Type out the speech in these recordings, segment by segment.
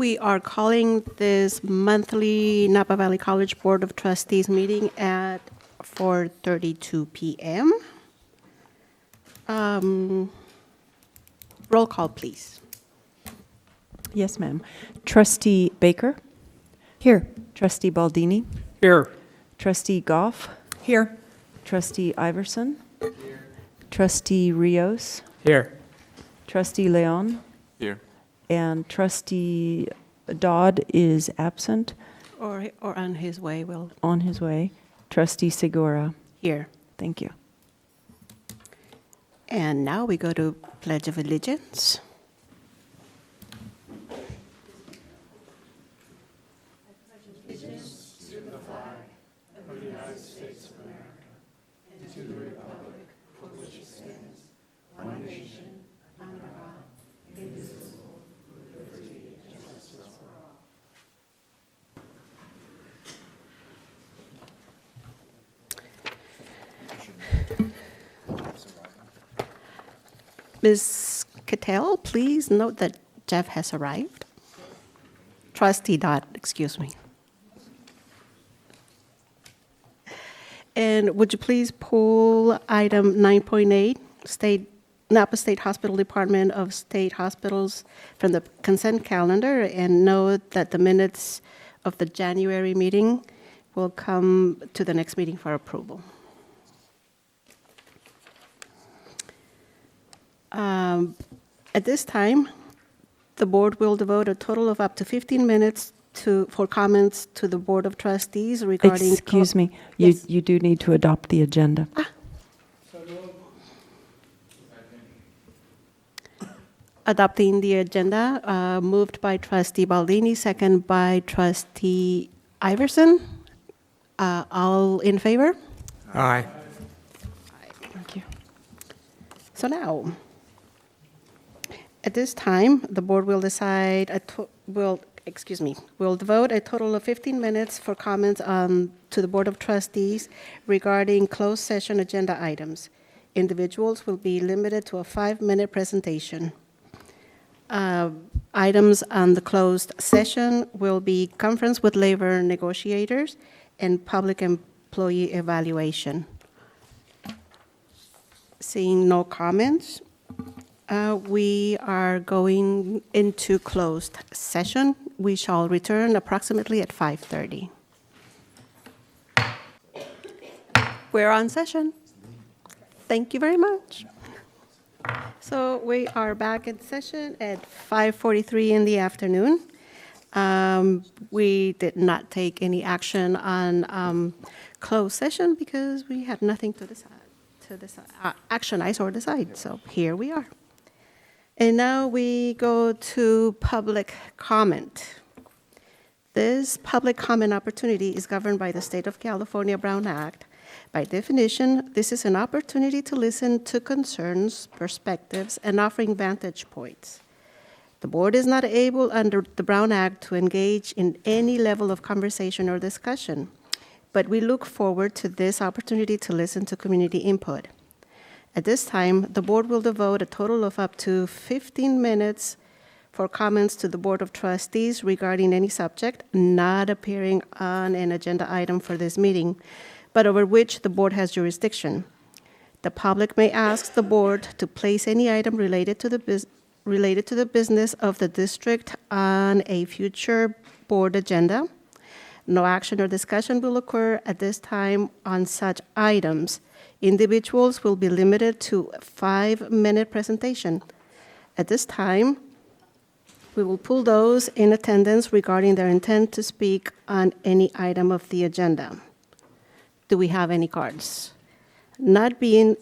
We are calling this monthly Napa Valley College Board of Trustees meeting at 4:32 p.m. Roll call, please. Yes, ma'am. Trustee Baker? Here. Trustee Baldini? Here. Trustee Goff? Here. Trustee Iverson? Here. Trustee Rios? Here. Trustee Leon? Here. And Trustee Dodd is absent, Or on his way, on his way. Trustee Segura? here. Thank you. And now we go to Pledge of Allegiance. Ms. Cattell, please note that Jeff has arrived. Trustee Dodd, excuse me. And would you please pull item 9.8, Napa State Hospital Department of State Hospitals from the consent calendar, and note that the minutes of the January meeting will come to the next meeting for approval. At this time, the board will devote a total of up to 15 minutes for comments to the Board of Trustees regarding... Excuse me, Yes. you do need to adopt the agenda. Adopting the agenda, moved by Trustee Baldini, second by Trustee Iverson. All in favor? Aye. Thank you. So now, at this time, the board will will devote a total of 15 minutes for comments to the Board of Trustees regarding closed session agenda items. Individuals will be limited to a 5-minute presentation. Items on the closed session will be conference with labor negotiators and public employee evaluation. Seeing no comments, we are going into closed session. We shall return approximately at 5:30. We're on session. Thank you very much. So we are back in session at 5:43 in the afternoon. We did not take any action on closed session because we had nothing to actionize or decide. So here we are. And now we go to public comment. This public comment opportunity is governed by the State of California Brown Act. By definition, this is an opportunity to listen to concerns, perspectives, and offering vantage points. The board is not able under the Brown Act to engage in any level of conversation or discussion, but we look forward to this opportunity to listen to community input. At this time, the board will devote a total of up to 15 minutes for comments to the Board of Trustees regarding any subject not appearing on an agenda item for this meeting, but over which the board has jurisdiction. The public may ask the board to place any item related to the business of the district on a future board agenda. No action or discussion will occur at this time on such items. Individuals will be limited to a 5-minute presentation. At this time, we will pull those in attendance regarding their intent to speak on any item of the agenda. Do we have any cards? There being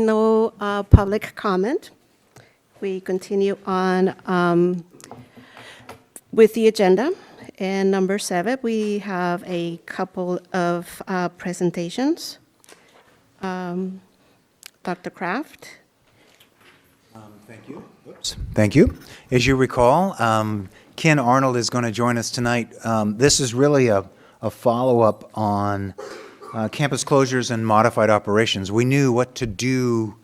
no public comment, we continue on with the agenda. And number 7, we have a couple of presentations. Dr. Kraft. Thank you. Oops. Thank you. As you recall, Ken Arnold is going to join us tonight. This is really a follow-up on campus closures and modified operations. We knew what to do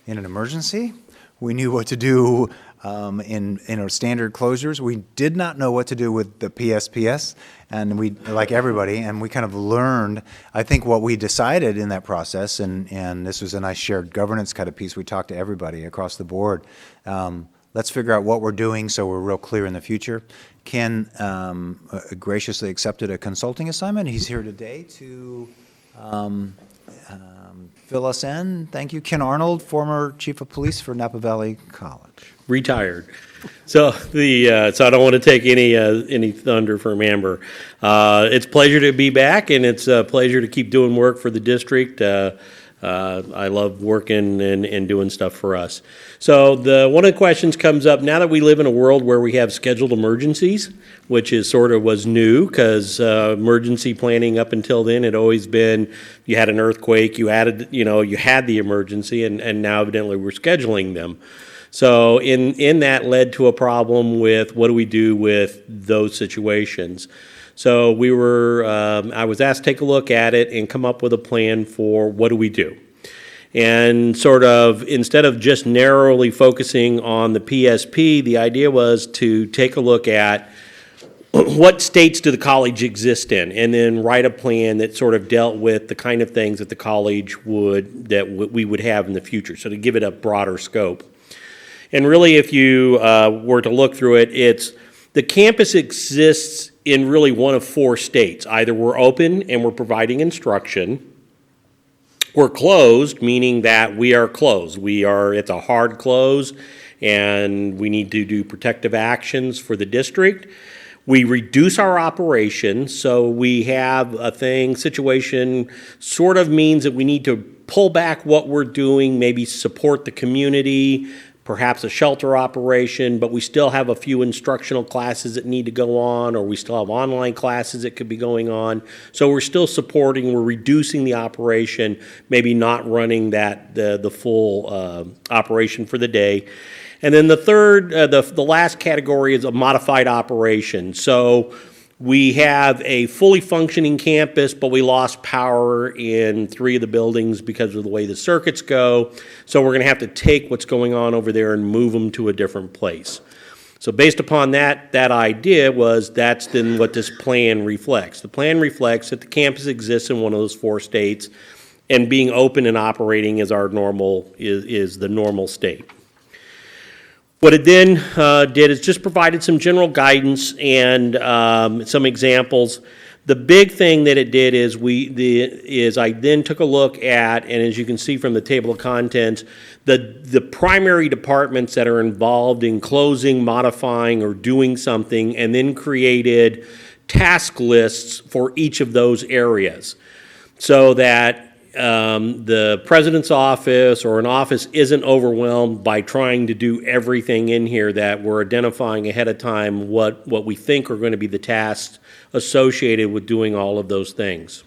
in an emergency. We knew what to do in our standard closures. We did not know what to do with the PSPS, and we, like everybody, and we kind of learned, I think what we decided in that process, and this was a nice shared governance kind of piece, we talked to everybody across the board. Let's figure out what we're doing so we're real clear in the future. Ken graciously accepted a consulting assignment. He's here today to fill us in. Thank you. Ken Arnold, former chief of police for Napa Valley College. Retired. So so I don't want to take any thunder from Amber. It's a pleasure to be back, and it's a pleasure to keep doing work for the district. I love working and doing stuff for us. So one of the questions comes up, now that we live in a world where we have scheduled emergencies, which is sort of was new, because emergency planning up until then had always been, you had an earthquake, you had the emergency, and now evidently we're scheduling them. So in that led to a problem with what do we do with those situations. So I was asked to take a look at it and come up with a plan for what do we do. And sort of, instead of just narrowly focusing on the PSP, the idea was to take a look at what states do the college exist in, and then write a plan that sort of dealt with the kind of things that the college we would have in the future, so to give it a broader scope. And really, if you were to look through it, the campus exists in really one of four states. Either we're open and we're providing instruction, we're closed, meaning that we are closed. It's a hard close, and we need to do protective actions for the district. We reduce our operations, so we have situation sort of means that we need to pull back what we're doing, maybe support the community, perhaps a shelter operation, but we still have a few instructional classes that need to go on, or we still have online classes that could be going on. So we're still supporting, we're reducing the operation, maybe not running the full operation for the day. And then the third, the last category is a modified operation. So we have a fully functioning campus, but we lost power in 3 of the buildings because of the way the circuits go. So we're going to have to take what's going on over there and move them to a different place. So based upon that idea that's then what this plan reflects. The plan reflects that the campus exists in one of those 4 states, and being open and operating is the normal state. What it then did is just provided some general guidance and some examples. The big thing that it did is I then took a look at, and as you can see from the table of contents, the primary departments that are involved in closing, modifying, or doing something, and then created task lists for each of those areas, so that the president's office or an office isn't overwhelmed by trying to do everything in here, that we're identifying ahead of time what we think are going to be the tasks associated with doing all of those things.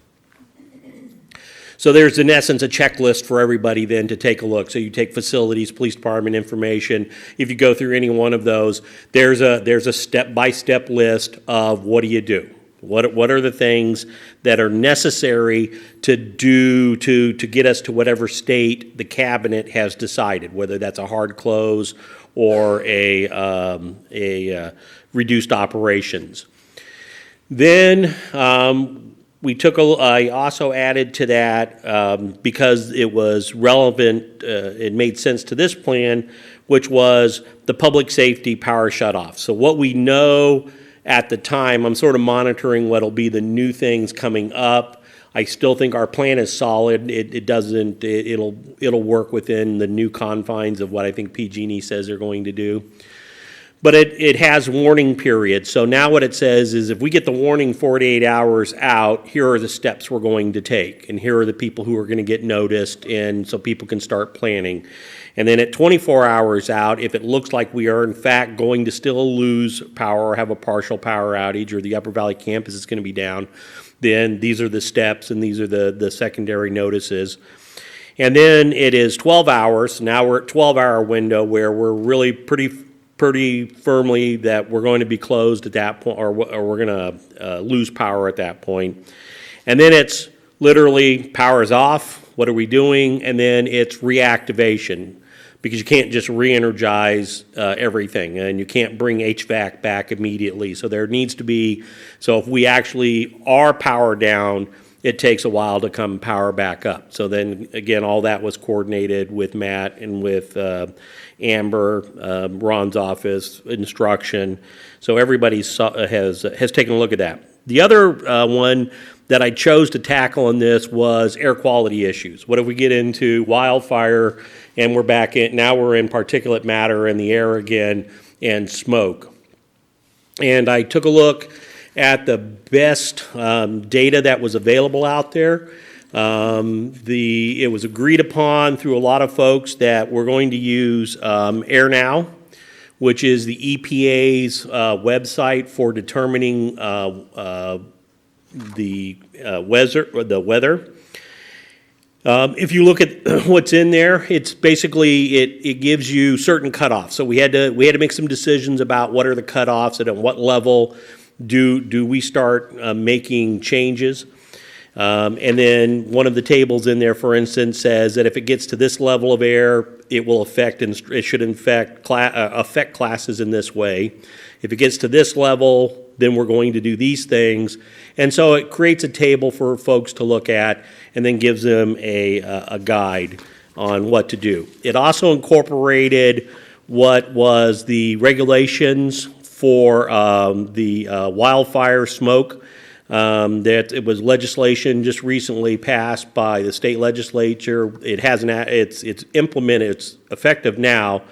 So there's, in essence, a checklist for everybody then to take a look. So you take facilities, police department information. If you go through any one of those, there's a step-by-step list of what do you do. What are the things that are necessary to do to get us to whatever state the cabinet has decided, whether that's a hard close or a reduced operations. Then I also added to that, because it was relevant, it made sense to this plan, which was the public safety power shutoff. So what we know at the time, I'm sort of monitoring what'll be the new things coming up. I still think our plan is solid. It'll work within the new confines of what I think PG&E says they're going to do. But it has warning periods. So now what it says is, if we get the warning 48 hours out, here are the steps we're going to take, and here are the people who are going to get noticed, and so people can start planning. And then at 24 hours out, if it looks like we are in fact going to still lose power or have a partial power outage, or the Upper Valley campus is going to be down, then these are the steps and these are the secondary notices. And then it is 12 hours. Now we're at 12-hour window where we're really pretty firmly that we're going to be closed at that point, or we're going to lose power at that point. And then it's literally power's off. What are we doing? And then it's reactivation. because you can't just re-energize everything, and you can't bring HVAC back immediately. So there needs to be, so if we actually are powered down, it takes a while to come power back up. So then, again, all that was coordinated with Matt and with Amber, Ron's office, instruction. So everybody has taken a look at that. The other one that I chose to tackle in this was air quality issues. What if we get into wildfire and now we're in particulate matter in the air again and smoke? And I took a look at the best data that was available out there. It was agreed upon through a lot of folks that we're going to use Air Now, which is the EPA's website for determining the weather. If you look at what's in there, it's basically it gives you certain cutoffs. So we had to make some decisions about what are the cutoffs and at what level do we start making changes. And then one of the tables in there, for instance, says that if it gets to this level of air, it will affect and it should affect classes in this way. If it gets to this level, then we're going to do these things. And so it creates a table for folks to look at and then gives them a guide on what to do. It also incorporated what was the regulations for the wildfire smoke. That it was legislation just recently passed by the state legislature. It hasn't. It's implemented. It's effective now.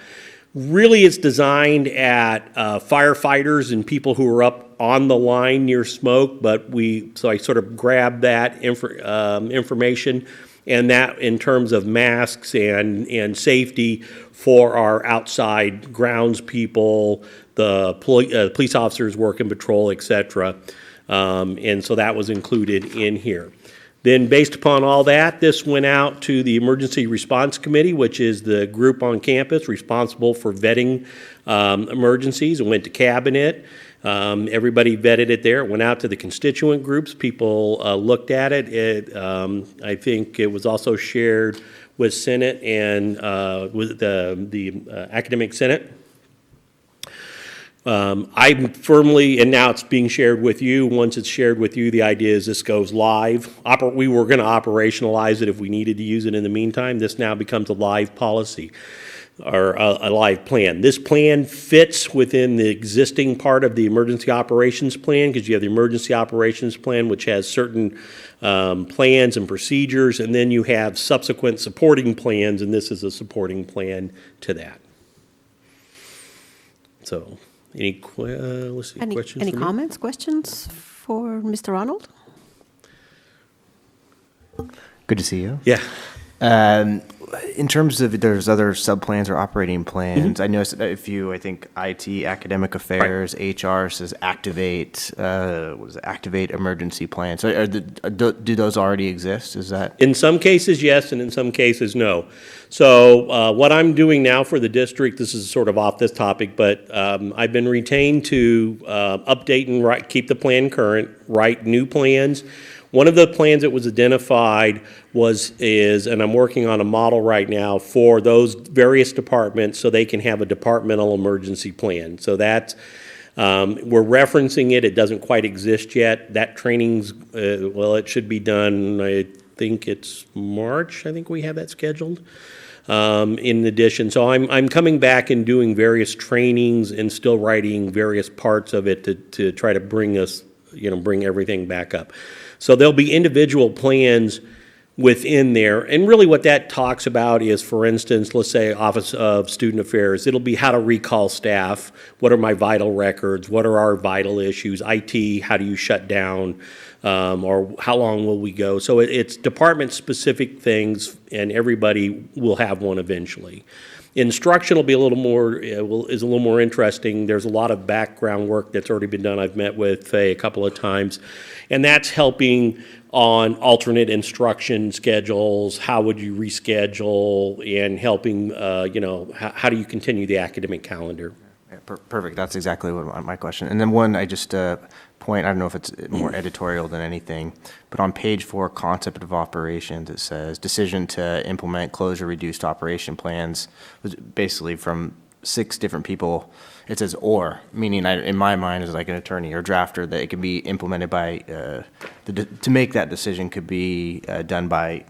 Really, it's designed at firefighters and people who are up on the line near smoke. So I sort of grabbed that information, and that in terms of masks and safety for our outside grounds people, the police officers working patrol, etc. And so that was included in here. Then based upon all that, this went out to the Emergency Response Committee, which is the group on campus responsible for vetting emergencies, and went to Cabinet. Everybody vetted it there. It went out to the constituent groups. People looked at it. I think it was also shared with Senate and with the Academic Senate. I'm firmly, and now it's being shared with you. Once it's shared with you, the idea is this goes live. We were going to operationalize it if we needed to use it in the meantime. This now becomes a live policy or a live plan. This plan fits within the existing part of the emergency operations plan because you have the emergency operations plan, which has certain plans and procedures, and then you have subsequent supporting plans, and this is a supporting plan to that. So. Any questions? Any comments, questions for Mr. Ronald? Good to see you. Yeah. In terms of there's other sub-plans or operating plans, I noticed a few, I think IT, academic affairs, HR says activate, activate emergency plans. So do those already exist? Is that? In some cases, yes, and in some cases, no. So what I'm doing now for the district, this is sort of off this topic, but I've been retained to update and keep the plan current, write new plans. One of the plans that was identified is, and I'm working on a model right now for those various departments so they can have a departmental emergency plan. So that's, we're referencing it. It doesn't quite exist yet. That training's, it should be done, I think it's March. I think we have that scheduled. In addition, so I'm coming back and doing various trainings and still writing various parts of it to try to bring everything back up. So there'll be individual plans within there. And really what that talks about is, for instance, let's say Office of Student Affairs. It'll be how to recall staff. What are my vital records? What are our vital issues? IT, how do you shut down? Or how long will we go? So it's department-specific things, and everybody will have one eventually. Instruction will be a little more, is a little more interesting. There's a lot of background work that's already been done. I've met with Faye a couple of times, and that's helping on alternate instruction schedules. How would you reschedule, and helping, how do you continue the academic calendar? Yeah, perfect. That's exactly what my question. And then one, I just point, I don't know if it's more editorial than anything, but on page 4, concept of operations, it says decision to implement closure reduced operation plans was basically from 6 different people. It says or, meaning in my mind as like an attorney or drafter that it can be implemented by, to make that decision could be done by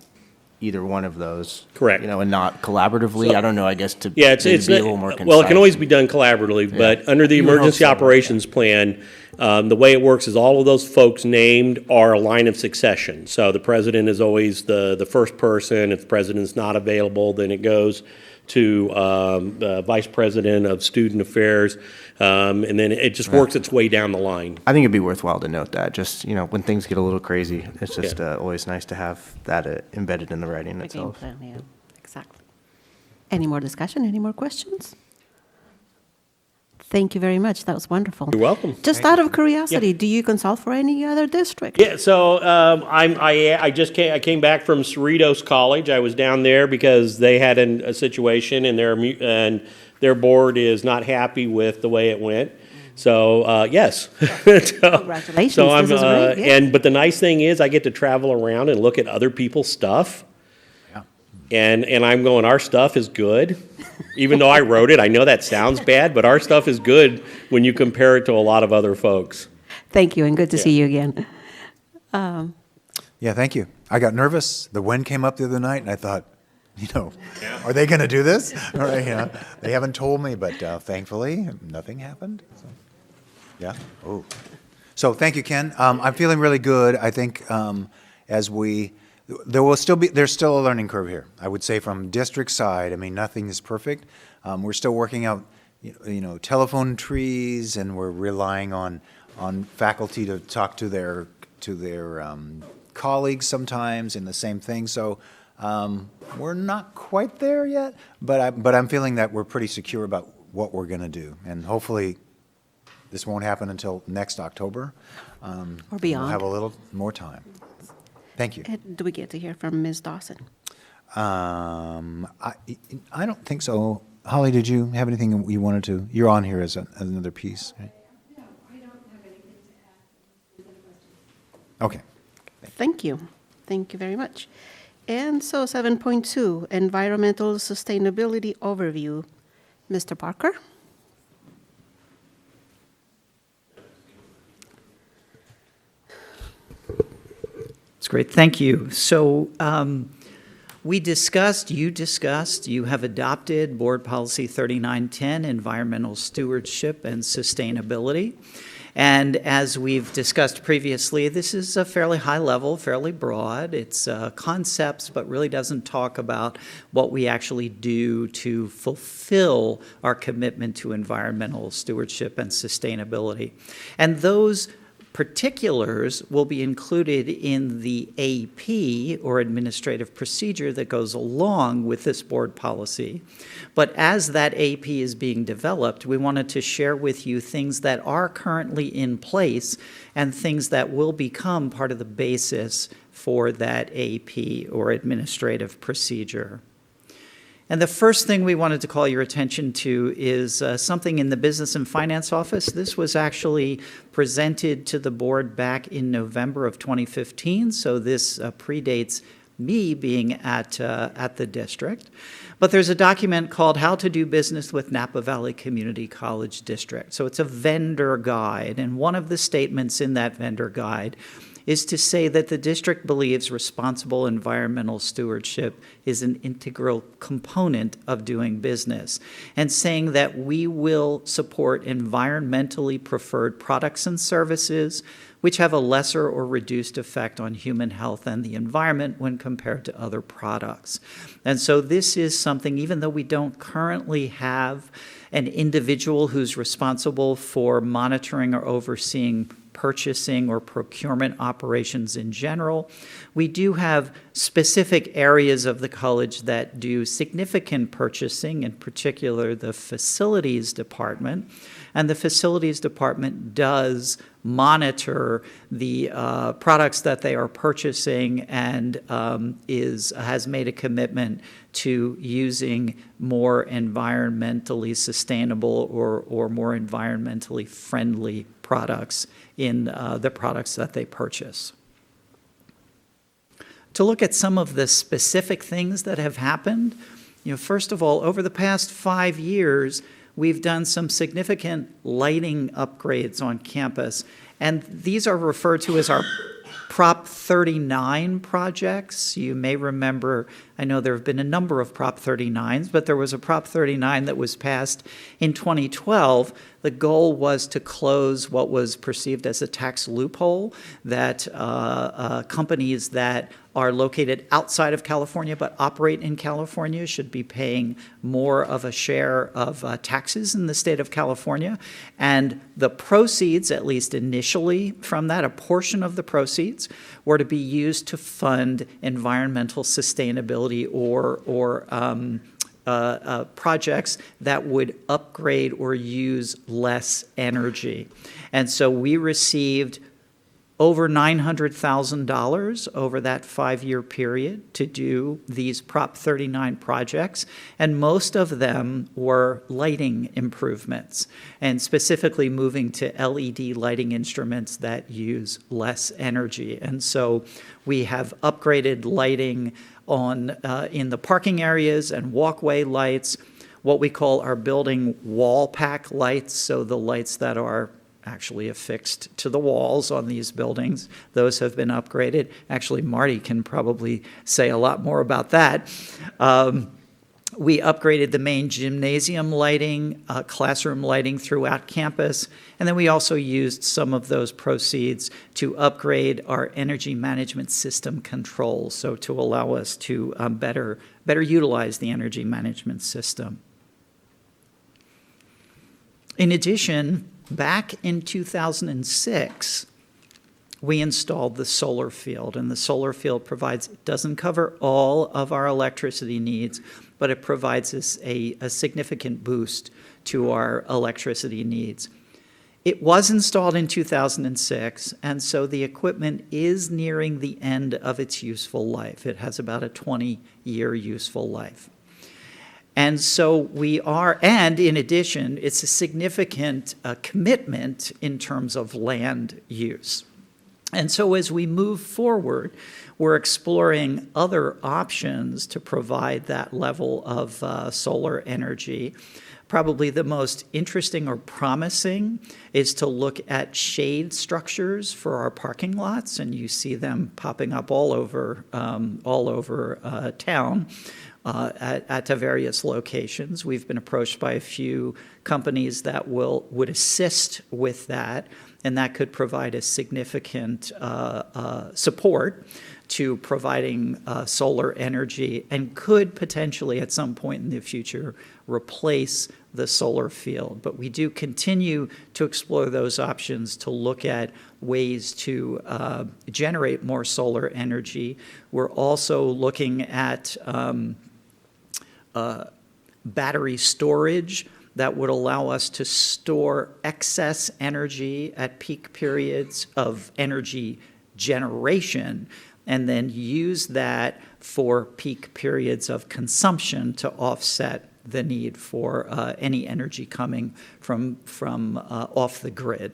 either one of those. Correct. And not collaboratively. I don't know, I guess to Yeah, it's maybe be a not- little more concise. well, it can always be done collaboratively, but under the You would hope emergency so, operations plan, the way it works is all of those folks named are a line of succession. So the president is always the first person. If the president's not available, then it goes to the vice president of student affairs, and then it just works its way down the line. I think it'd be worthwhile to note that, just, when things get a little crazy, it's just always nice to have that embedded in the writing The game itself. plan, yeah, exactly. Any more discussion, any more questions? Thank you very much, that was wonderful. You're welcome. Just out of curiosity, do you consult for any other district? Yeah, so I came back from Cerritos College. I was down there because they had a situation and their board is not happy with the way it went. So yes. Congratulations, So I'm, this is great, yeah. but the nice thing is I get to travel around and look at other people's stuff. And I'm going, our stuff is good. Even though I wrote it, I know that sounds bad, but our stuff is good when you compare it to a lot of other folks. Thank you, and good to see you again. Yeah, thank you. I got nervous. The wind came up the other night, and I thought, are they going to do this? All right, they haven't told me, but thankfully, nothing happened. So, yeah. Oh. So thank you, Ken. I'm feeling really good. I think there's still a learning curve here. I would say from district side, I mean, nothing is perfect. We're still working out, telephone trees, and we're relying on faculty to talk to their colleagues sometimes, and the same thing. So we're not quite there yet, but I'm feeling that we're pretty secure about what we're going to do, and hopefully this won't happen until next October. Or beyond. We'll have a little more time. Thank you. Do we get to hear from Ms. Dawson? I don't think so. Holly, did you have anything you wanted to? You're on here as another piece, right? No, I don't have anything to add. Okay. Thank you. Thank you very much. And so 7.2, Environmental Sustainability Overview. Mr. Parker? It's great, thank you. So you have adopted Board Policy 3910, Environmental Stewardship and Sustainability. And as we've discussed previously, this is a fairly high level, fairly broad. It's concepts, but really doesn't talk about what we actually do to fulfill our commitment to environmental stewardship and sustainability. And those particulars will be included in the AP, or administrative procedure, that goes along with this board policy. But as that AP is being developed, we wanted to share with you things that are currently in place and things that will become part of the basis for that AP, or administrative procedure. And the first thing we wanted to call your attention to is something in the Business and Finance Office. This was actually presented to the board back in November of 2015, so this predates me being at the district. But there's a document called How to Do Business with Napa Valley Community College District. So it's a vendor guide, and one of the statements in that vendor guide is to say that the district believes responsible environmental stewardship is an integral component of doing business, and saying that we will support environmentally preferred products and services which have a lesser or reduced effect on human health and the environment when compared to other products. And so this is something, even though we don't currently have an individual who's responsible for monitoring or overseeing purchasing or procurement operations in general, we do have specific areas of the college that do significant purchasing, in particular the facilities department. And the facilities department does monitor the products that they are purchasing and has made a commitment to using more environmentally sustainable or more environmentally friendly products in the products that they purchase. To look at some of the specific things that have happened, first of all, over the past 5 years, we've done some significant lighting upgrades on campus, and these are referred to as our Prop 39 projects. You may remember, I know there have been a number of Prop 39s, but there was a Prop 39 that was passed in 2012. The goal was to close what was perceived as a tax loophole that companies that are located outside of California but operate in California should be paying more of a share of taxes in the state of California. And the proceeds, at least initially from that, a portion of the proceeds, were to be used to fund environmental sustainability or projects that would upgrade or use less energy. And so we received over $900,000 over that 5-year period to do these Prop 39 projects, and most of them were lighting improvements, and specifically moving to LED lighting instruments that use less energy. And so we have upgraded lighting in the parking areas and walkway lights, what we call our building wall pack lights, so the lights that are actually affixed to the walls on these buildings. Those have been upgraded. Actually, Marty can probably say a lot more about that. We upgraded the main gymnasium lighting, classroom lighting throughout campus, and then we also used some of those proceeds to upgrade our energy management system controls, so to allow us to better utilize the energy management system. In addition, back in 2006, we installed the solar field, and the solar field doesn't cover all of our electricity needs, but it provides us a significant boost to our electricity needs. It was installed in 2006, and so the equipment is nearing the end of its useful life. It has about a 20-year useful life. And so and in addition, it's a significant commitment in terms of land use. And so as we move forward, we're exploring other options to provide that level of solar energy. Probably the most interesting or promising is to look at shade structures for our parking lots, and you see them popping up all over town. At various locations. We've been approached by a few companies that would assist with that, and that could provide a significant support to providing solar energy and could potentially at some point in the future replace the solar field. But we do continue to explore those options to look at ways to generate more solar energy. We're also looking at battery storage that would allow us to store excess energy at peak periods of energy generation and then use that for peak periods of consumption to offset the need for any energy coming from off the grid.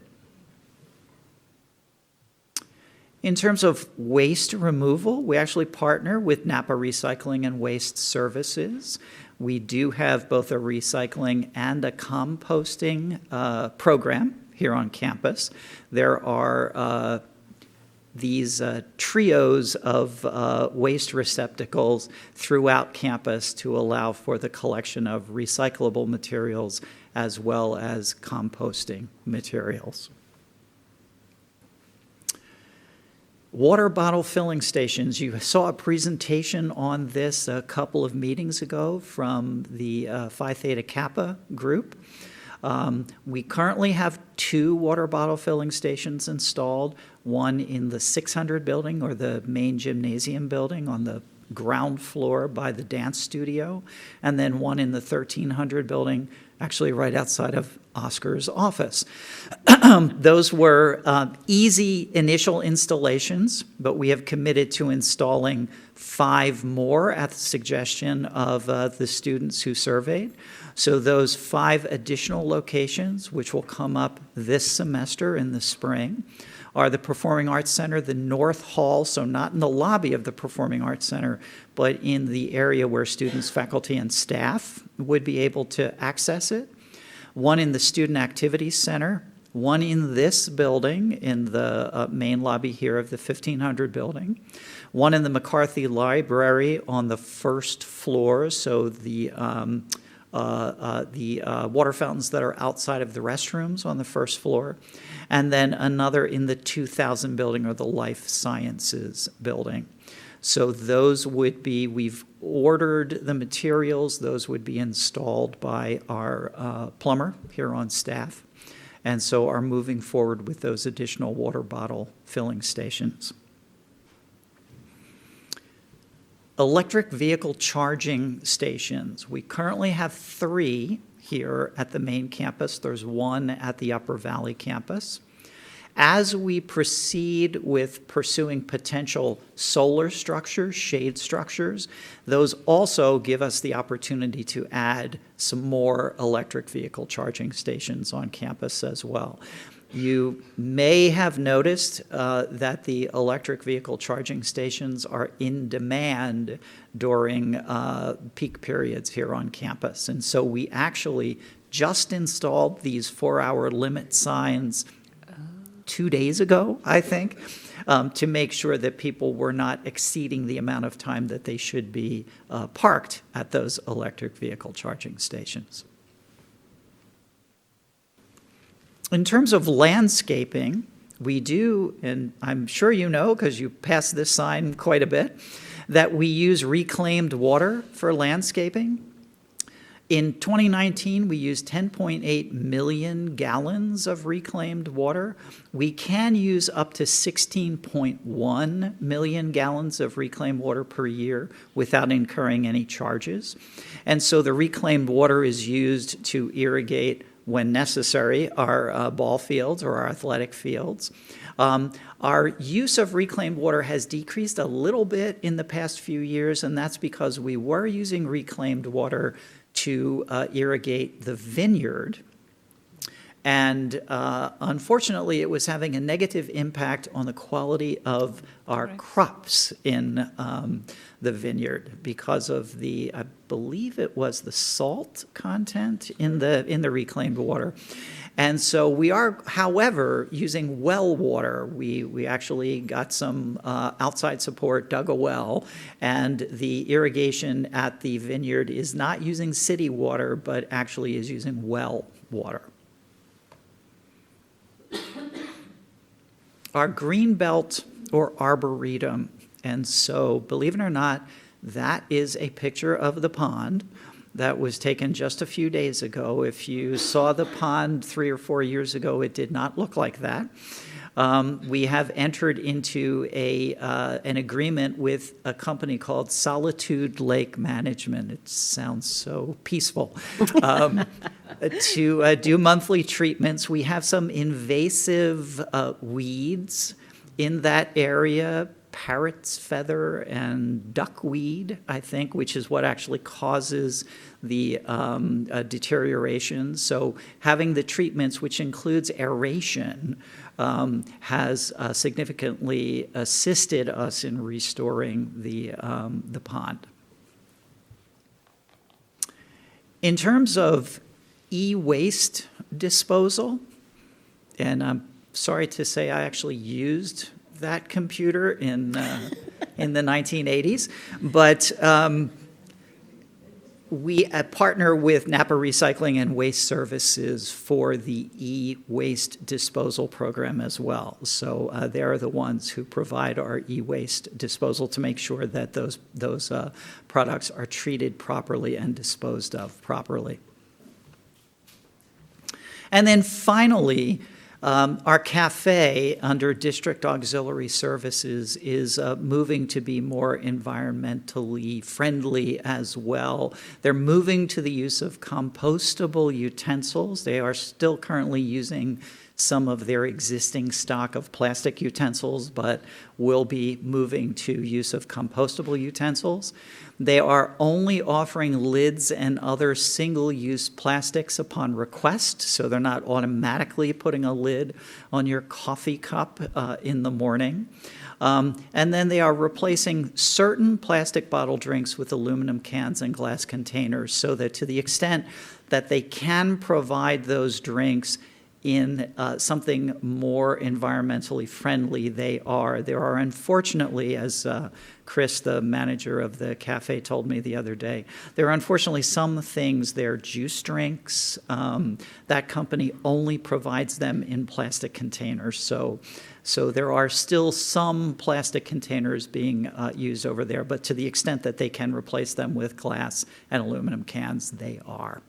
In terms of waste removal, we actually partner with Napa Recycling and Waste Services. We do have both a recycling and a composting program here on campus. There are these trios of waste receptacles throughout campus to allow for the collection of recyclable materials as well as composting materials. Water bottle filling stations. You saw a presentation on this a couple of meetings ago from the Phi Theta Kappa group. We currently have 2 water bottle filling stations installed, one in the 600 building or the main gymnasium building on the ground floor by the dance studio, and then one in the 1300 building, actually right outside of Oscar's office. Those were easy initial installations, but we have committed to installing 5 more at the suggestion of the students who surveyed. So those 5 additional locations, which will come up this semester in the spring, are the Performing Arts Center, the North Hall, so not in the lobby of the Performing Arts Center, but in the area where students, faculty, and staff would be able to access it. One in the Student Activities Center, one in this building, in the main lobby here of the 1500 building, one in the McCarthy Library on the first floor, so the water fountains that are outside of the restrooms on the first floor, and then another in the 2000 building, or the Life Sciences building. So those would be, we've ordered the materials, those would be installed by our plumber here on staff, and so are moving forward with those additional water bottle filling stations. Electric vehicle charging stations. We currently have 3 here at the main campus. There's 1 at the Upper Valley campus. As we proceed with pursuing potential solar structures, shade structures, those also give us the opportunity to add some more electric vehicle charging stations on campus as well. You may have noticed that the electric vehicle charging stations are in demand during peak periods here on campus. And so we actually just installed these 4-hour limit signs 2 days ago, I think, to make sure that people were not exceeding the amount of time that they should be parked at those electric vehicle charging stations. In terms of landscaping, we do, and I'm sure you know because you pass this sign quite a bit, that we use reclaimed water for landscaping. In 2019, we used 10.8 million gallons of reclaimed water. We can use up to 16.1 million gallons of reclaimed water per year without incurring any charges. And so the reclaimed water is used to irrigate, when necessary, our ball fields or our athletic fields. Our use of reclaimed water has decreased a little bit in the past few years, and that's because we were using reclaimed water to irrigate the vineyard. And unfortunately, it was having a negative impact on the quality of our crops in the vineyard because of the, I believe it was the salt content in the reclaimed water. And so we are, however, using well water. We actually got some outside support, dug a well, and the irrigation at the vineyard is not using city water, but actually is using well water. Our green belt or arboretum, and so believe it or not, that is a picture of the pond that was taken just a few days ago. If you saw the pond 3 or 4 years ago, it did not look like that. We have entered into an agreement with a company called Solitude Lake Management. It sounds so peaceful. To do monthly treatments. We have some invasive weeds in that area, parrot's feather and duckweed, I think, which is what actually causes the deterioration. So having the treatments, which includes aeration, has significantly assisted us in restoring the pond. In terms of e-waste disposal, and I'm sorry to say I actually used that computer in the 1980s, but we partner with Napa Recycling and Waste Services for the e-waste disposal program as well. So they're the ones who provide our e-waste disposal to make sure that those products are treated properly and disposed of properly. And then finally, Our cafe under District Auxiliary Services is moving to be more environmentally friendly as well. They're moving to the use of compostable utensils. They are still currently using some of their existing stock of plastic utensils, but will be moving to use of compostable utensils. They are only offering lids and other single-use plastics upon request, so they're not automatically putting a lid on your coffee cup in the morning. And then they are replacing certain plastic bottle drinks with aluminum cans and glass containers, so that to the extent that they can provide those drinks in something more environmentally friendly, they are. There are, unfortunately, as Chris, the manager of the cafe, told me the other day, there are unfortunately some things, they're juice drinks, that company only provides them in plastic containers. So there are still some plastic containers being used over there, but to the extent that they can replace them with glass and aluminum cans, they are.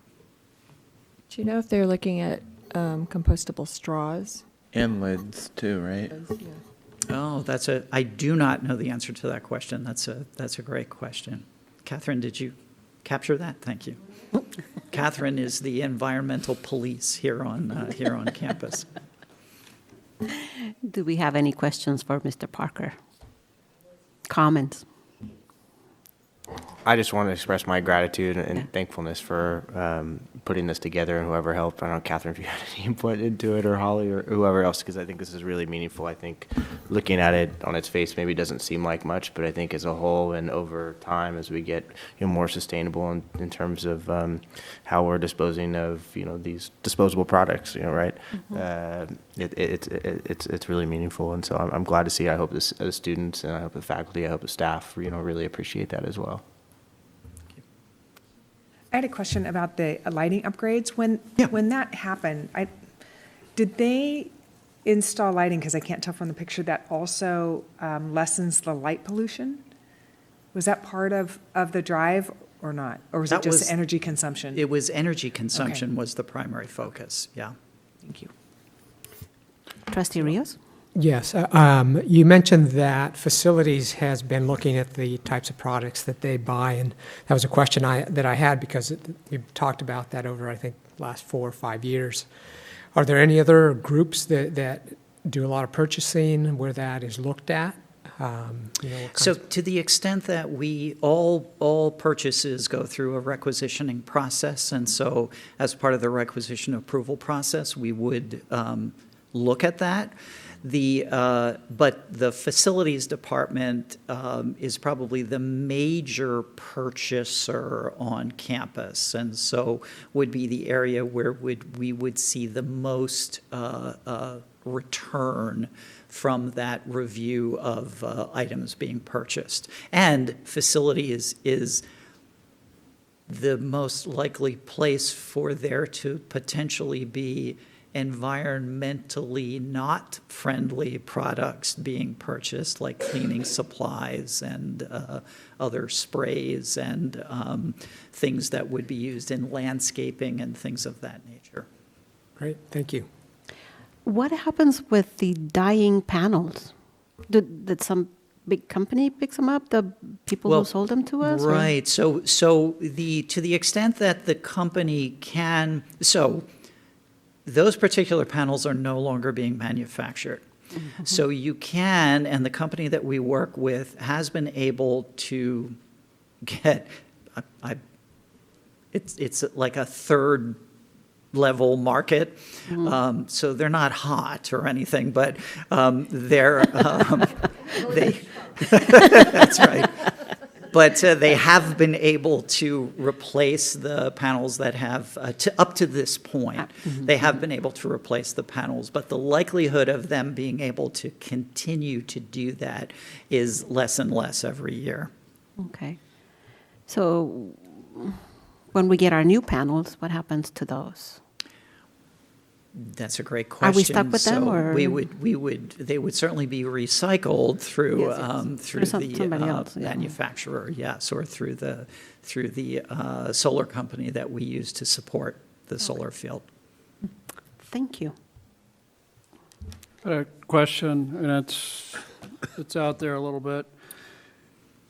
Do you know if they're looking at compostable straws? And lids too, right? Oh, I do not know the answer to that question. That's a great question. Catherine, did you capture that? Thank you. Catherine is the environmental police here on campus. Do we have any questions for Mr. Parker? Comments? I just want to express my gratitude and thankfulness for putting this together, and whoever helped. I don't know, Catherine, if you had any input into it, or Holly, or whoever else, because I think this is really meaningful. I think looking at it on its face maybe doesn't seem like much, but I think as a whole and over time, as we get more sustainable in terms of how we're disposing of these disposable products, right? It's really meaningful, and so I'm glad to see. I hope the students, and I hope the faculty, I hope the staff, really appreciate that as well. I had a question about the lighting upgrades. When that happened, did they install lighting, because I can't tell from the picture, that also lessens the light pollution? Was that part of the drive or not? Or was it just energy consumption? It was energy consumption was the primary focus, yeah. Thank you. Trustee Rios? Yes, you mentioned that facilities has been looking at the types of products that they buy, and that was a question that I had, because we've talked about that over, I think, last 4 or 5 years. Are there any other groups that do a lot of purchasing where that is looked at? So to the extent that all purchases go through a requisitioning process, and so as part of the requisition approval process, we would look at that. But the facilities department is probably the major purchaser on campus, and so would be the area where we would see the most return from that review of items being purchased. And facility is the most likely place for there to potentially be environmentally not friendly products being purchased, like cleaning supplies and other sprays and things that would be used in landscaping and things of that nature. Great, thank you. What happens with the dyeing panels? Did some big company picks them up, the people who sold them to us? Right, so to the extent that the company can, those particular panels are no longer being manufactured. Mm-hmm. So you can, and the company that we work with has been able to get, it's like a third level market. Mm-hmm. So they're not hot or anything, but they're, that's right. But they have been able to replace the panels that have, up to this point, they have been able to replace the panels. But the likelihood of them being able to continue to do that is less and less every year. Okay. So when we get our new panels, what happens to those? That's a great question. Are we stuck with them, or they would certainly be recycled through the yeah. manufacturer, yes, or through the solar company that we use to support the solar field. Thank you. But a question, and it's out there a little bit.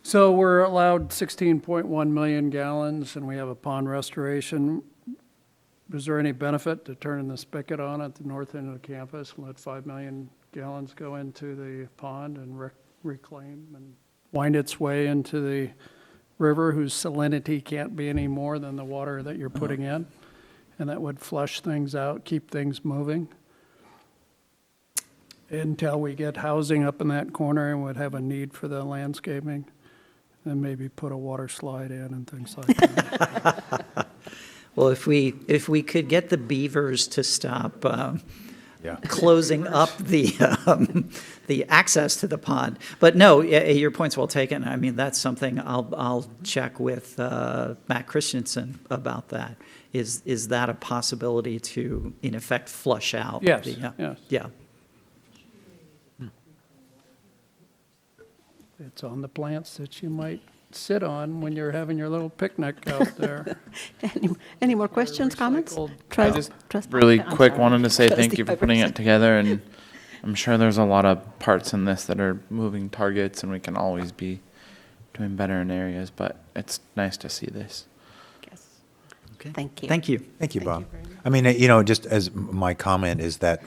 So we're allowed 16.1 million gallons, and we have a pond restoration. Is there any benefit to turning the spigot on at the north end of the campus and let 5 million gallons go into the pond and reclaim and wind its way into the river, whose salinity can't be any more than the water that you're putting in? And that would flush things out, keep things moving until we get housing up in that corner and would have a need for the landscaping, and maybe put a water slide in and things like that. Well, if we could get the beavers to stop Yeah. closing up the access to the pond. But no, your point's well taken. I mean, that's something I'll check with Matt Christensen about that. Is that a possibility to, in effect, flush out? Yes, yes. yes. Yeah. It's on the plants that you might sit on when you're having your little picnic out there. Any more questions, comments? Recycled. I just Trust- really I'm quick sorry. wanted to say thank Trustee you for putting Iverson. it together, and I'm sure there's a lot of parts in this that are moving targets, and we can always be doing better in areas, but it's nice to see this. Yes. Okay. Thank you. Thank you. Thank you, Thank Bob. you very much. I mean, just as my comment is that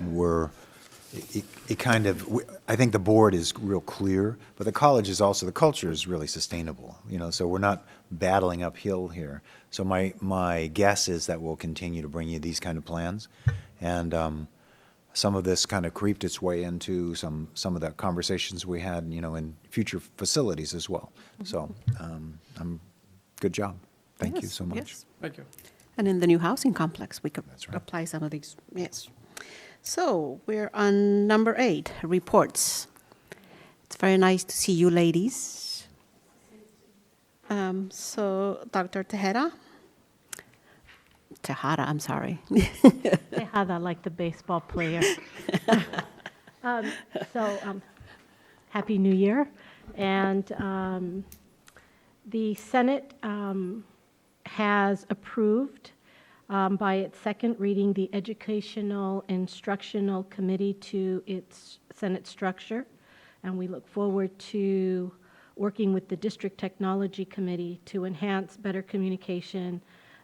it kind of, I think the board is real clear, but the college is also, the culture is really sustainable, so we're not battling uphill here. So my guess is that we'll continue to bring you these kind of plans. And some of this kind of creeped its way into some of the conversations we had, in future facilities as well. So, good job. Thank you Yes, so much. yes. Thank you. And in the new housing complex, we could That's right. apply some of these, yes. So we're on number 8, reports. It's very nice to see you ladies. So Dr. Tejada, I'm sorry. Tejada, like the baseball player. Happy New Year. And the Senate has approved by its second reading the Educational Instructional Committee to its Senate structure. And we look forward to working with the District Technology Committee to enhance better communication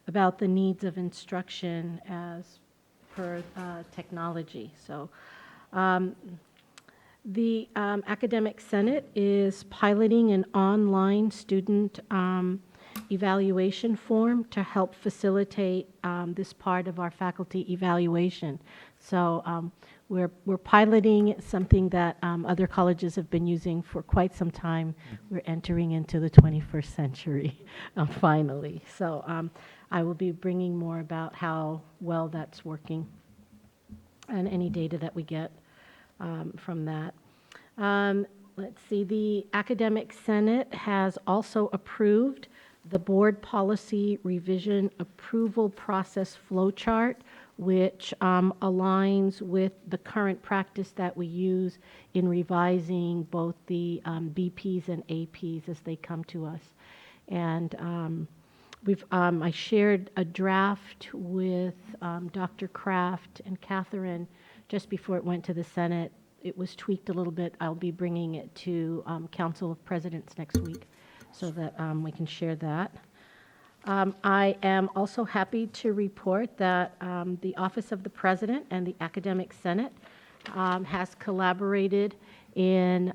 about the needs of instruction as per technology. So the Academic Senate is piloting an online student evaluation form to help facilitate this part of our faculty evaluation. So we're piloting something that other colleges have been using for quite some time. We're entering into the 21st century, finally. So I will be bringing more about how well that's working and any data that we get from that. Let's see, the Academic Senate has also approved the board policy revision approval process flowchart, which aligns with the current practice that we use in revising both the BPs and APs as they come to us. And I shared a draft with Dr. Kraft and Catherine just before it went to the Senate. It was tweaked a little bit. I'll be bringing it to Council of Presidents next week so that we can share that. I am also happy to report that the Office of the President and the Academic Senate has collaborated in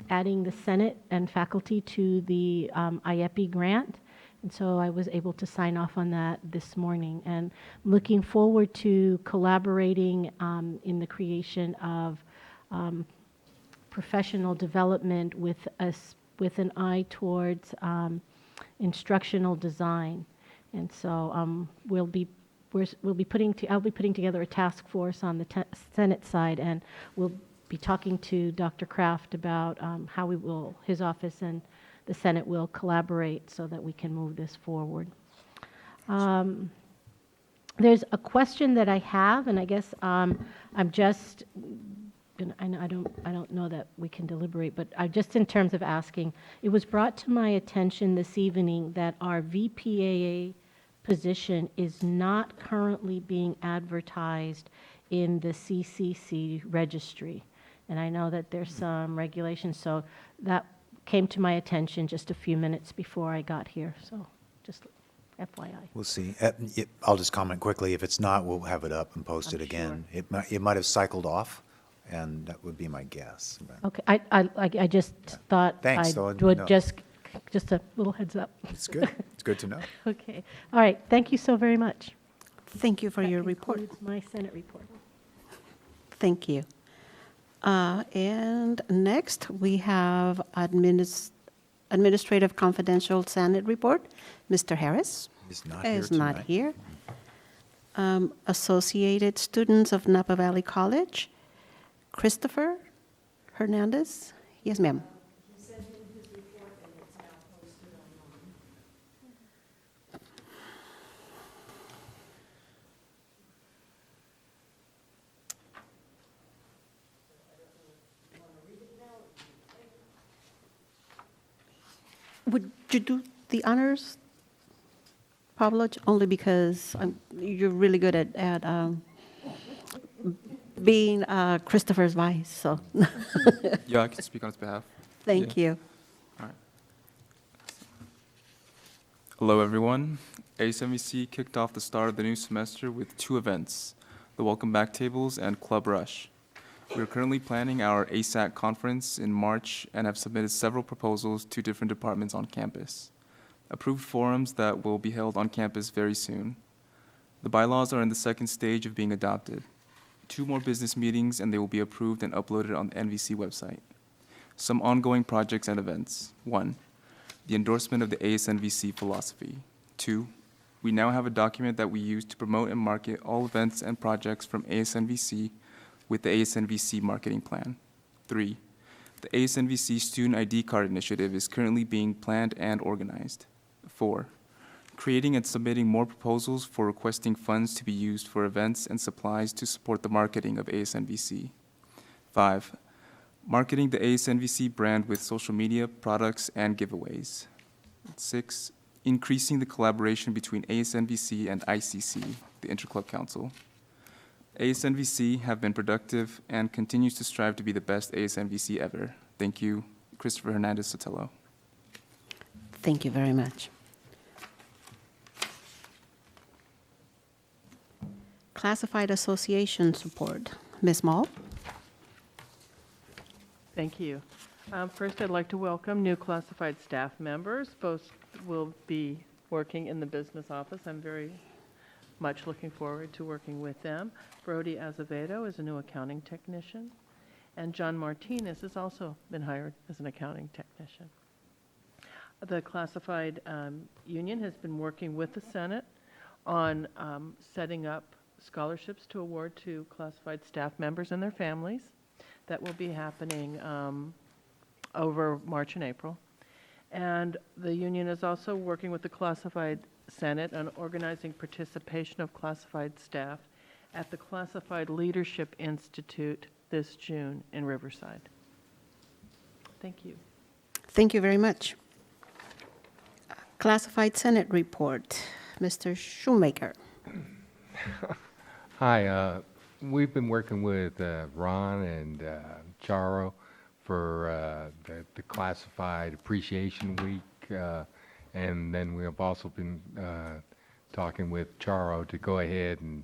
adding the Senate and faculty to the IEPI grant. And so I was able to sign off on that this morning, and looking forward to collaborating in the creation of professional development with an eye towards instructional design. And so I'll be putting together a task force on the Senate side, and we'll be talking to Dr. Kraft about how his office and the Senate will collaborate so that we can move this forward. There's a question that I have, and I guess I don't know that we can deliberate, but just in terms of asking, it was brought to my attention this evening that our VPAA position is not currently being advertised in the CCC registry. And I know that there's some regulations, so that came to my attention just a few minutes before I got here, so just FYI. We'll see. I'll just comment quickly. If it's not, we'll have it up and post it I'm again. It might have cycled off, and that would be my guess. but Okay, I just thought Thanks, I though. would No. just a little heads up. It's good. It's good to know. Okay, all right, thank you so very much. Thank you for your That report. concludes my Senate report. Thank you. And next, we have Administrative Confidential Senate Report. Mr. Harris He's not here is not tonight. here. Associated Students of Napa Valley College, Christopher Hernandez. Yes, ma'am. Would you do the honors, Pablo? Only because you're really good at being Christopher's vice, so Yeah, I can speak on his behalf. thank Yeah. you. All right. Hello, everyone. ASMVC kicked off the start of the new semester with 2 events, the Welcome Back Tables and Club Rush. We are currently planning our ASAC conference in March and have submitted several proposals to different departments on campus. Approved forums that will be held on campus very soon. The bylaws are in the second stage of being adopted. 2 more business meetings and they will be approved and uploaded on the NVC website. Some ongoing projects and events. 1, the endorsement of the ASNVC philosophy. 2, we now have a document that we use to promote and market all events and projects from ASNVC with the ASNVC marketing plan. 3, the ASNVC Student ID Card Initiative is currently being planned and organized. 4, creating and submitting more proposals for requesting funds to be used for events and supplies to support the marketing of ASNVC. 5, marketing the ASNVC brand with social media, products, and giveaways. 6, increasing the collaboration between ASNVC and ICC, the Interclub Council. ASNVC have been productive and continues to strive to be the best ASNVC ever. Thank you, Christopher Hernandez Sotelo. Thank you very much. Classified Association Support. Ms. Mall? Thank you. First, I'd like to welcome new classified staff members. Both will be working in the business office. I'm very much looking forward to working with them. Brody Azevedo is a new accounting technician, and John Martinez has also been hired as an accounting technician. The classified union has been working with the Senate on setting up scholarships to award to classified staff members and their families. That will be happening over March and April. And the union is also working with the classified Senate on organizing participation of classified staff at the Classified Leadership Institute this June in Riverside. Thank you. Thank you very much. Classified Senate Report. Mr. Shoemaker. Hi, we've been working with Ron and Charo for the Classified Appreciation Week, and then we have also been talking with Charo to go ahead and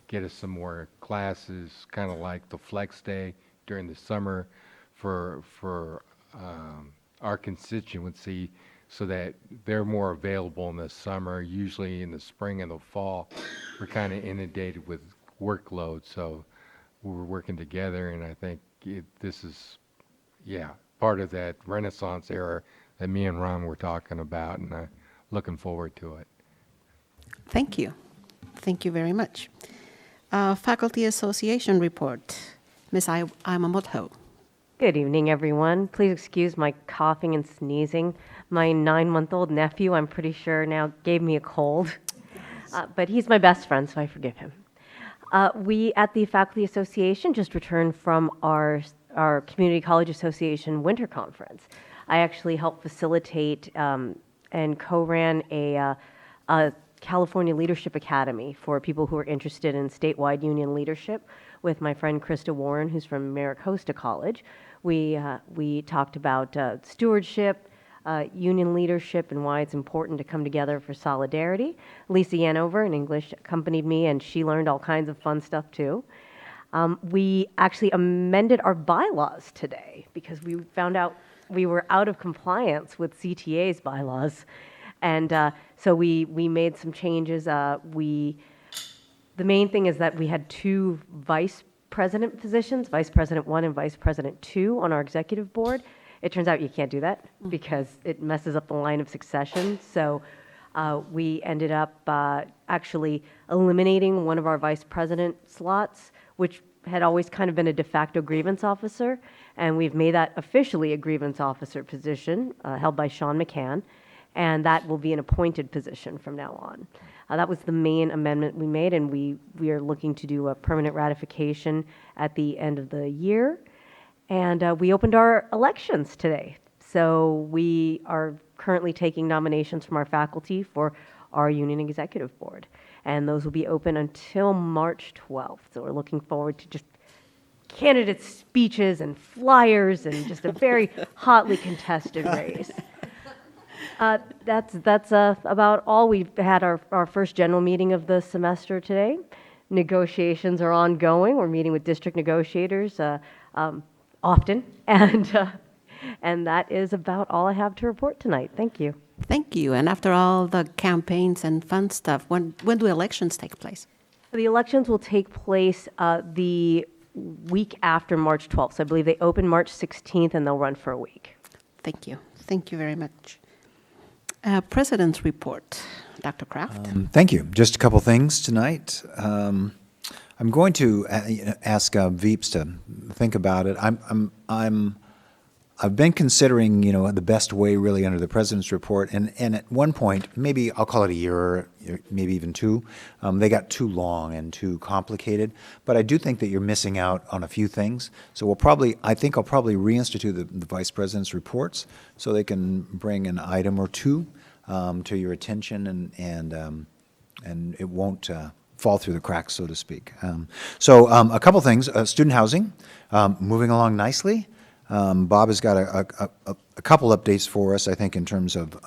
get us some more classes, kind of like the Flex Day during the summer for our constituency, so that they're more available in the summer. Usually in the spring and the fall, we're kind of inundated with workload, so we're working together, and I think this is, part of that Renaissance era that me and Ron were talking about, and I'm looking forward to it. Thank you. Thank you very much. Faculty Association Report. Ms. Imamoto. Good evening, everyone. Please excuse my coughing and sneezing. My 9-month-old nephew, I'm pretty sure now, gave me a cold. But he's my best friend, so I forgive him. We at the Faculty Association just returned from our Community College Association Winter Conference. I actually helped facilitate and co-ran a California Leadership Academy for people who are interested in statewide union leadership with my friend Krista Warren, who's from Merrick Costa College. We talked about stewardship, union leadership, and why it's important to come together for solidarity. Lisa Yanover in English accompanied me, and she learned all kinds of fun stuff too. We actually amended our bylaws today because we found out we were out of compliance with CTA's bylaws. And so we made some changes. The main thing is that we had 2 vice president positions, Vice President 1 and Vice President 2 on our executive board. It turns out you can't do that because it messes up the line of succession. So we ended up actually eliminating one of our vice president slots, which had always kind of been a de facto grievance officer, and we've made that officially a grievance officer position held by Sean McCann, and that will be an appointed position from now on. That was the main amendment we made, and we are looking to do a permanent ratification at the end of the year. And we opened our elections today. So we are currently taking nominations from our faculty for our union executive board. And those will be open until March 12th. So we're looking forward to just candidate speeches and flyers and just a very hotly contested race. That's about all. We've had our first general meeting of the semester today. Negotiations are ongoing. We're meeting with district negotiators often, and that is about all I have to report tonight. Thank you. Thank you. And after all the campaigns and fun stuff, when do elections take place? The elections will take place the week after March 12th. So I believe they open March 16th and they'll run for a week. Thank you. Thank you very much. President's report. Dr. Kraft. Thank you. Just a couple things tonight. I'm going to ask Veeps to think about it. I've been considering, the best way really under the president's report, and at one point, maybe I'll call it a year, or maybe even 2, they got too long and too complicated. But I do think that you're missing out on a few things. So I think I'll probably reinstitute the vice president's reports so they can bring an item or 2 to your attention, and it won't fall through the cracks, so to speak. So a couple things. Student housing, moving along nicely. Bob has got a couple updates for us, I think, in terms of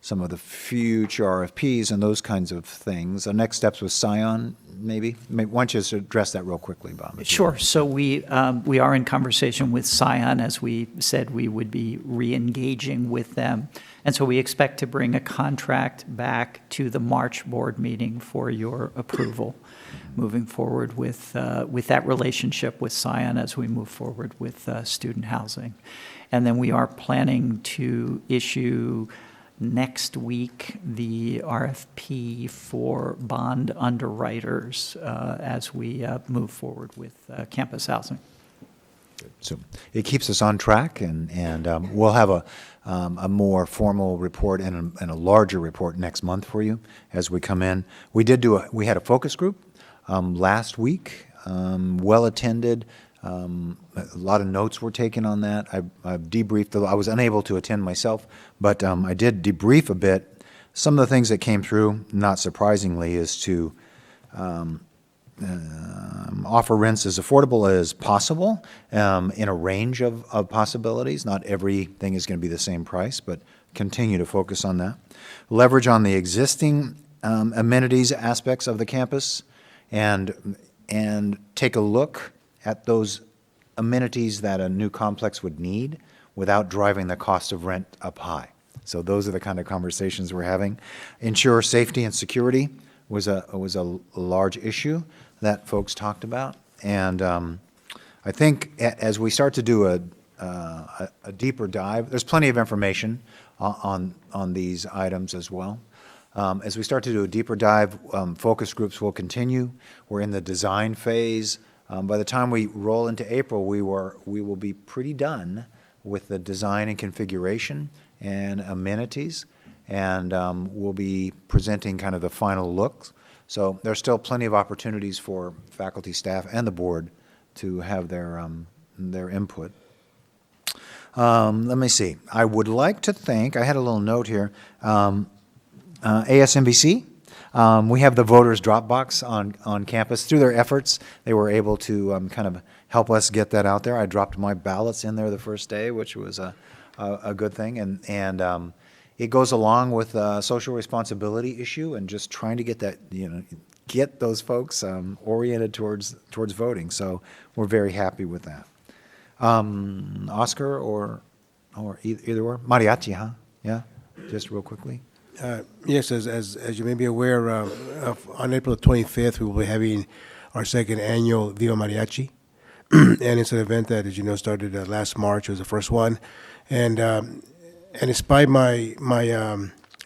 some of the future RFPs and those kinds of things. The next steps with Scion, maybe? Why don't you just address that real quickly, Bob? Sure. So we are in conversation with Scion. As we said, we would be re-engaging with them. And so we expect to bring a contract back to the March board meeting for your approval, moving forward with that relationship with Scion as we move forward with student housing. And then we are planning to issue next week the RFP for bond underwriters as we move forward with campus housing. So it keeps us on track, and we'll have a more formal report and a larger report next month for you as we come in. We had a focus group last week, well attended. A lot of notes were taken on that. I've debriefed. I was unable to attend myself, but I did debrief a bit. Some of the things that came through, not surprisingly, is to offer rents as affordable as possible in a range of possibilities. Not everything is going to be the same price, but continue to focus on that. Leverage on the existing amenities aspects of the campus, and take a look at those amenities that a new complex would need without driving the cost of rent up high. So those are the kind of conversations we're having. Ensure safety and security was a large issue that folks talked about. And I think as we start to do a deeper dive, there's plenty of information on these items as well. As we start to do a deeper dive, focus groups will continue. We're in the design phase. By the time we roll into April, we will be pretty done with the design and configuration and amenities, and we'll be presenting kind of the final looks. So there's still plenty of opportunities for faculty, staff, and the board to have their input. Let me see. I would like to thank, I had a little note here, ASNVC We have the voters Dropbox on campus. Through their efforts, they were able to kind of help us get that out there. I dropped my ballots in there the first day, which was a good thing. And it goes along with a social responsibility issue and just trying to get that, get those folks oriented towards voting. So we're very happy with that. Oscar or either or? Mariachi, huh? Yeah, just real quickly. Yes, as you may be aware, on April 25th, we will be having our second annual Viva Mariachi. And it's an event that, as you know, started last March. It was the first one. And despite my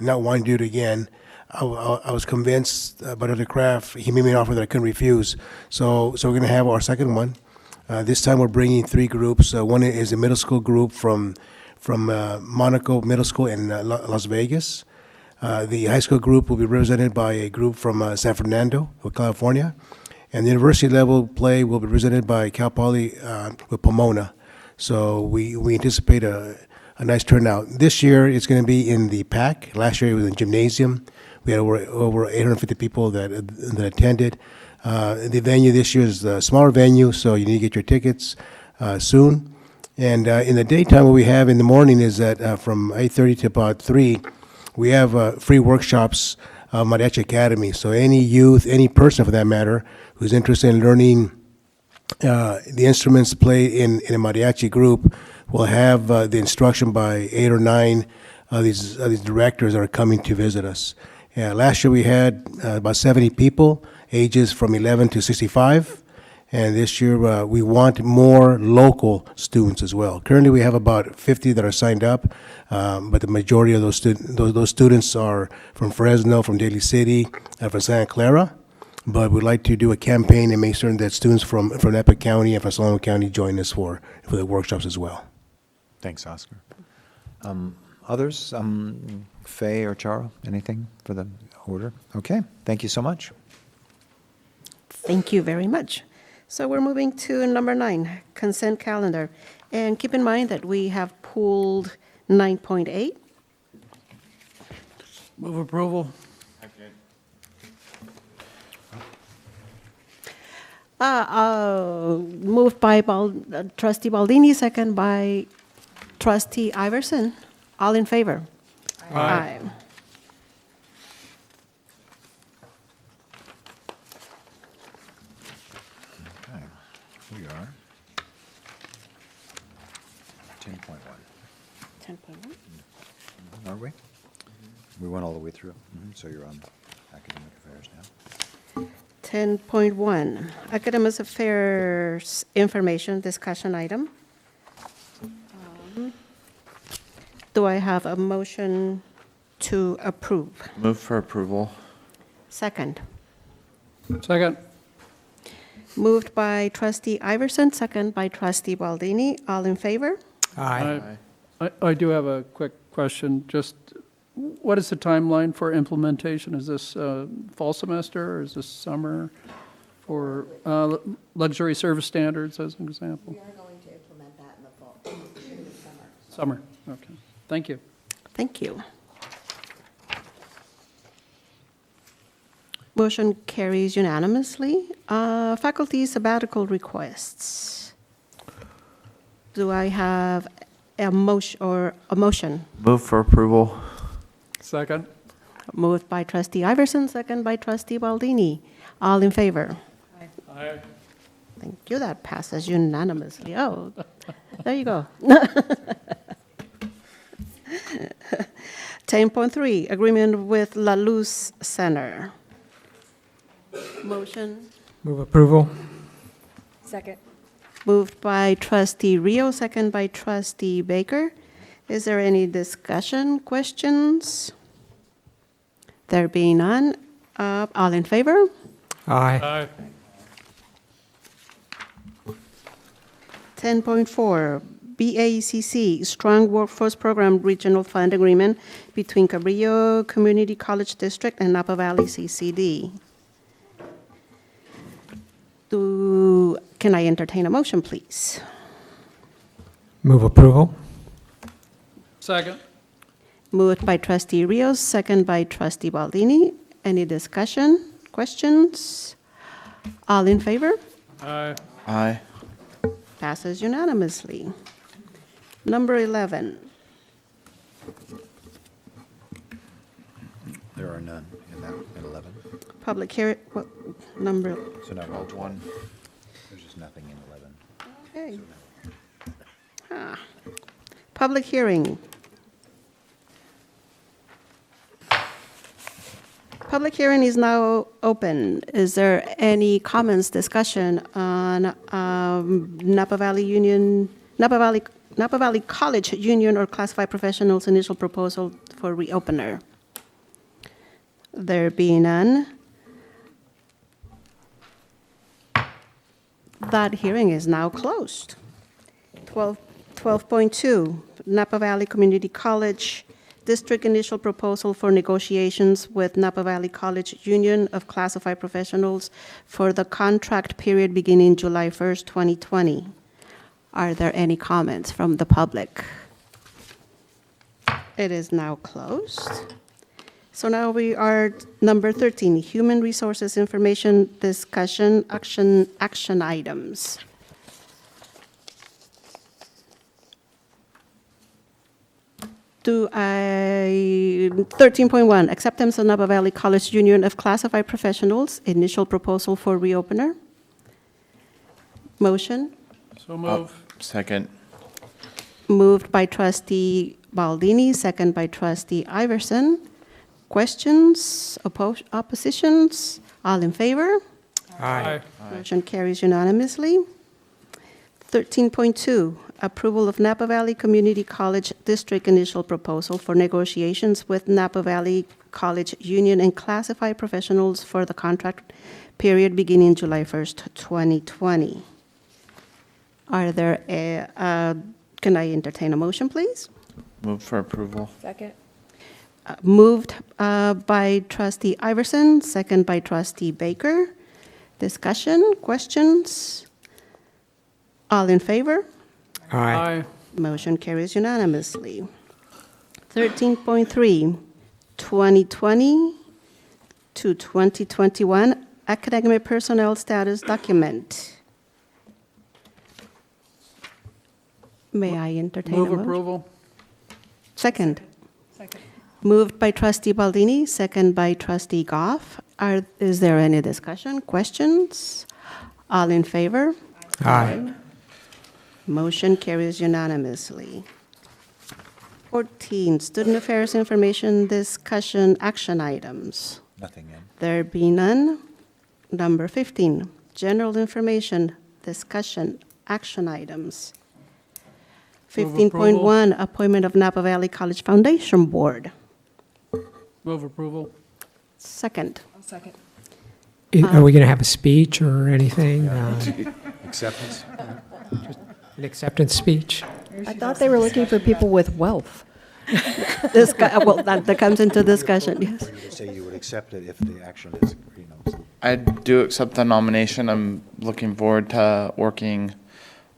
not wanting to do it again, I was convinced by Dr. Kraft. He made me an offer that I couldn't refuse. So we're going to have our second one. This time we're bringing three groups. One is a middle school group from Monaco Middle School in Las Vegas. The high school group will be represented by a group from San Fernando, California. And the university level play will be presented by Cal Poly with Pomona. So we anticipate a nice turnout. This year it's going to be in the PAC. Last year it was in gymnasium. We had over 850 people that attended. The venue this year is a smaller venue, so you need to get your tickets soon. And in the daytime, what we have in the morning is that from 8:30 to about 3, we have free workshops, Mariachi Academy. So any youth, any person for that matter, who's interested in learning the instruments played in a mariachi group will have the instruction by 8 or 9 of these directors that are coming to visit us. Last year we had about 70 people, ages from 11 to 65. And this year, we want more local students as well. Currently, we have about 50 that are signed up, but the majority of those students are from Fresno, from Daly City, from Santa Clara. But we'd like to do a campaign and make certain that students from Napa County and from Solano County join us for the workshops as well. Thanks, Oscar. Others? Faye or Charo, anything for the order? Okay, thank you so much. Thank you very much. So we're moving to number 9, consent calendar. And keep in mind that we have pulled 9.8. Move approval. Moved by Trustee Baldini, second by Trustee Iverson. All in favor? Aye. We are 10.1. 10.1. Are we? We went all the way through. So you're on academic affairs now. 10.1, academic affairs information discussion item. Do I have a motion to approve? Move for approval. Second. Second. Moved by Trustee Iverson, second by Trustee Baldini. All in favor? Aye. I do have a quick question. Just what is the timeline for implementation? Is this fall semester or is this summer for luxury service standards as an example? We are going to implement that in the fall, in the summer. Summer, okay. Thank you. Thank you. Motion carries unanimously. Faculty sabbatical requests. Do I have a motion? Move for approval. Second. Moved by Trustee Iverson, second by Trustee Baldini. All in favor? Aye. Thank you. That passes unanimously. Oh, there you go. 10.3, agreement with La Luz Center. Motion. Move approval. Second. Moved by Trustee Rio, second by Trustee Baker. Is there any discussion, questions? There being none, all in favor? Aye. 10.4, BACC, Strong Workforce Program Regional Fund Agreement between Cabrillo Community College District and Napa Valley CCD. Can I entertain a motion, please? Move approval. Second. Moved by Trustee Rios, second by Trustee Baldini. Any discussion, questions? All in favor? Aye. Aye. Passes unanimously. Number 11, There are none in that, in 11. public hearing, what, number, So now roll 1. There's just nothing in 11. okay. Ah. Public hearing. Public hearing is now open. Is there any comments, discussion on Napa Valley College Union or Classified Professionals initial proposal for reopener? There being none, that hearing is now closed. 12.2, Napa Valley Community College District initial proposal for negotiations with Napa Valley College Union of Classified Professionals for the contract period beginning July 1st, 2020. Are there any comments from the public? It is now closed. So now we are number 13, Human Resources Information Discussion Action Items. Do I, 13.1, acceptance of Napa Valley College Union of Classified Professionals, initial proposal for reopener. Motion, So move. Second. moved by trustee Baldini, second by trustee Iverson. Questions, oppositions, all in favor? Aye. Motion carries unanimously. 13.2, approval of Napa Valley Community College District initial proposal for negotiations with Napa Valley College Union and classified professionals for the contract period beginning July 1st, 2020. Are there, can I entertain a motion, please? Move for approval. Second. Moved by trustee Iverson, second by trustee Baker. Discussion, questions? All in favor? Aye. Motion carries unanimously. 13.3, 2020 to 2021 academic personnel status document. May I entertain a Move motion? approval. Second. Moved by trustee Baldini, second by trustee Goff. Is there any discussion, questions? All in favor? Aye. Motion carries unanimously. 14, student affairs information discussion action items. Nothing in. There be none. Number 15, general information discussion action items. Move 15.1, appointment of Napa Valley College Foundation Board. Move approval. Second. I'll second. Are we going to have a speech or anything? Acceptance? An acceptance speech? I thought they were looking for people with wealth. Well, that comes into discussion, yes. You say you would accept it if the action is, I do accept the nomination. I'm looking forward to working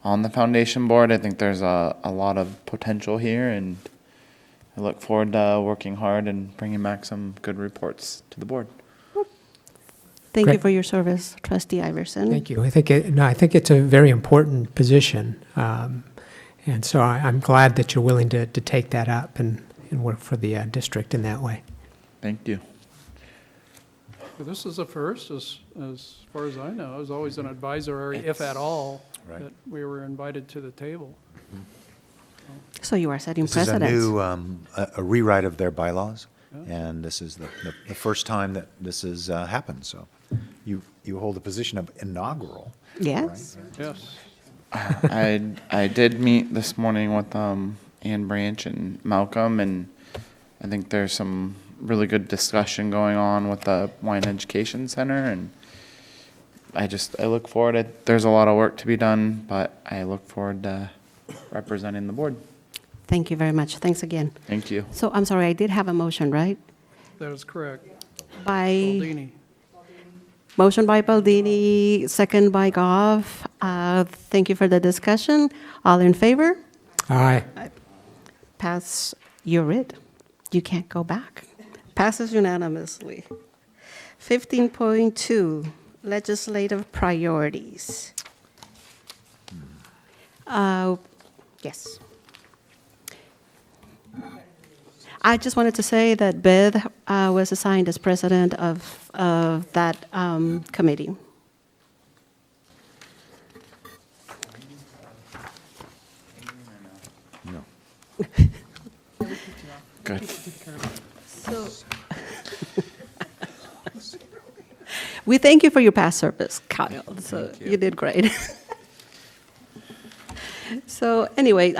on the foundation board. I think there's a lot of potential here, and I look forward to working hard and bringing back some good reports to the board. Thank you Great. for your service, trustee Iverson. Thank you. I think it's a very important position. And so I'm glad that you're willing to take that up and work for the district in that way. Thank you. This is a first, as far as I know. It was always an advisory, if at all, Right. that we were invited to the table. So you are setting This is a precedents. new, a rewrite of their bylaws, and this is the first time that this has happened, so you hold the position of inaugural. Yes. Yes. I did meet this morning with Ann Branch and Malcolm, and I think there's some really good discussion going on with the Wine Education Center, and I look forward to, there's a lot of work to be done, but I look forward to representing the board. Thank you very much. Thanks again. Thank you. So I'm sorry, I did have a motion, right? That is correct. By, Baldini. motion by Baldini, second by Goff. Thank you for the discussion. All in favor? Aye. Pass, you're it. You can't go back. Passes unanimously. 15.2, legislative priorities. Yes. I just wanted to say that Beth was assigned as president of that committee. No. Good. So, we thank you for your past service, Kyle. So you did great. So anyway,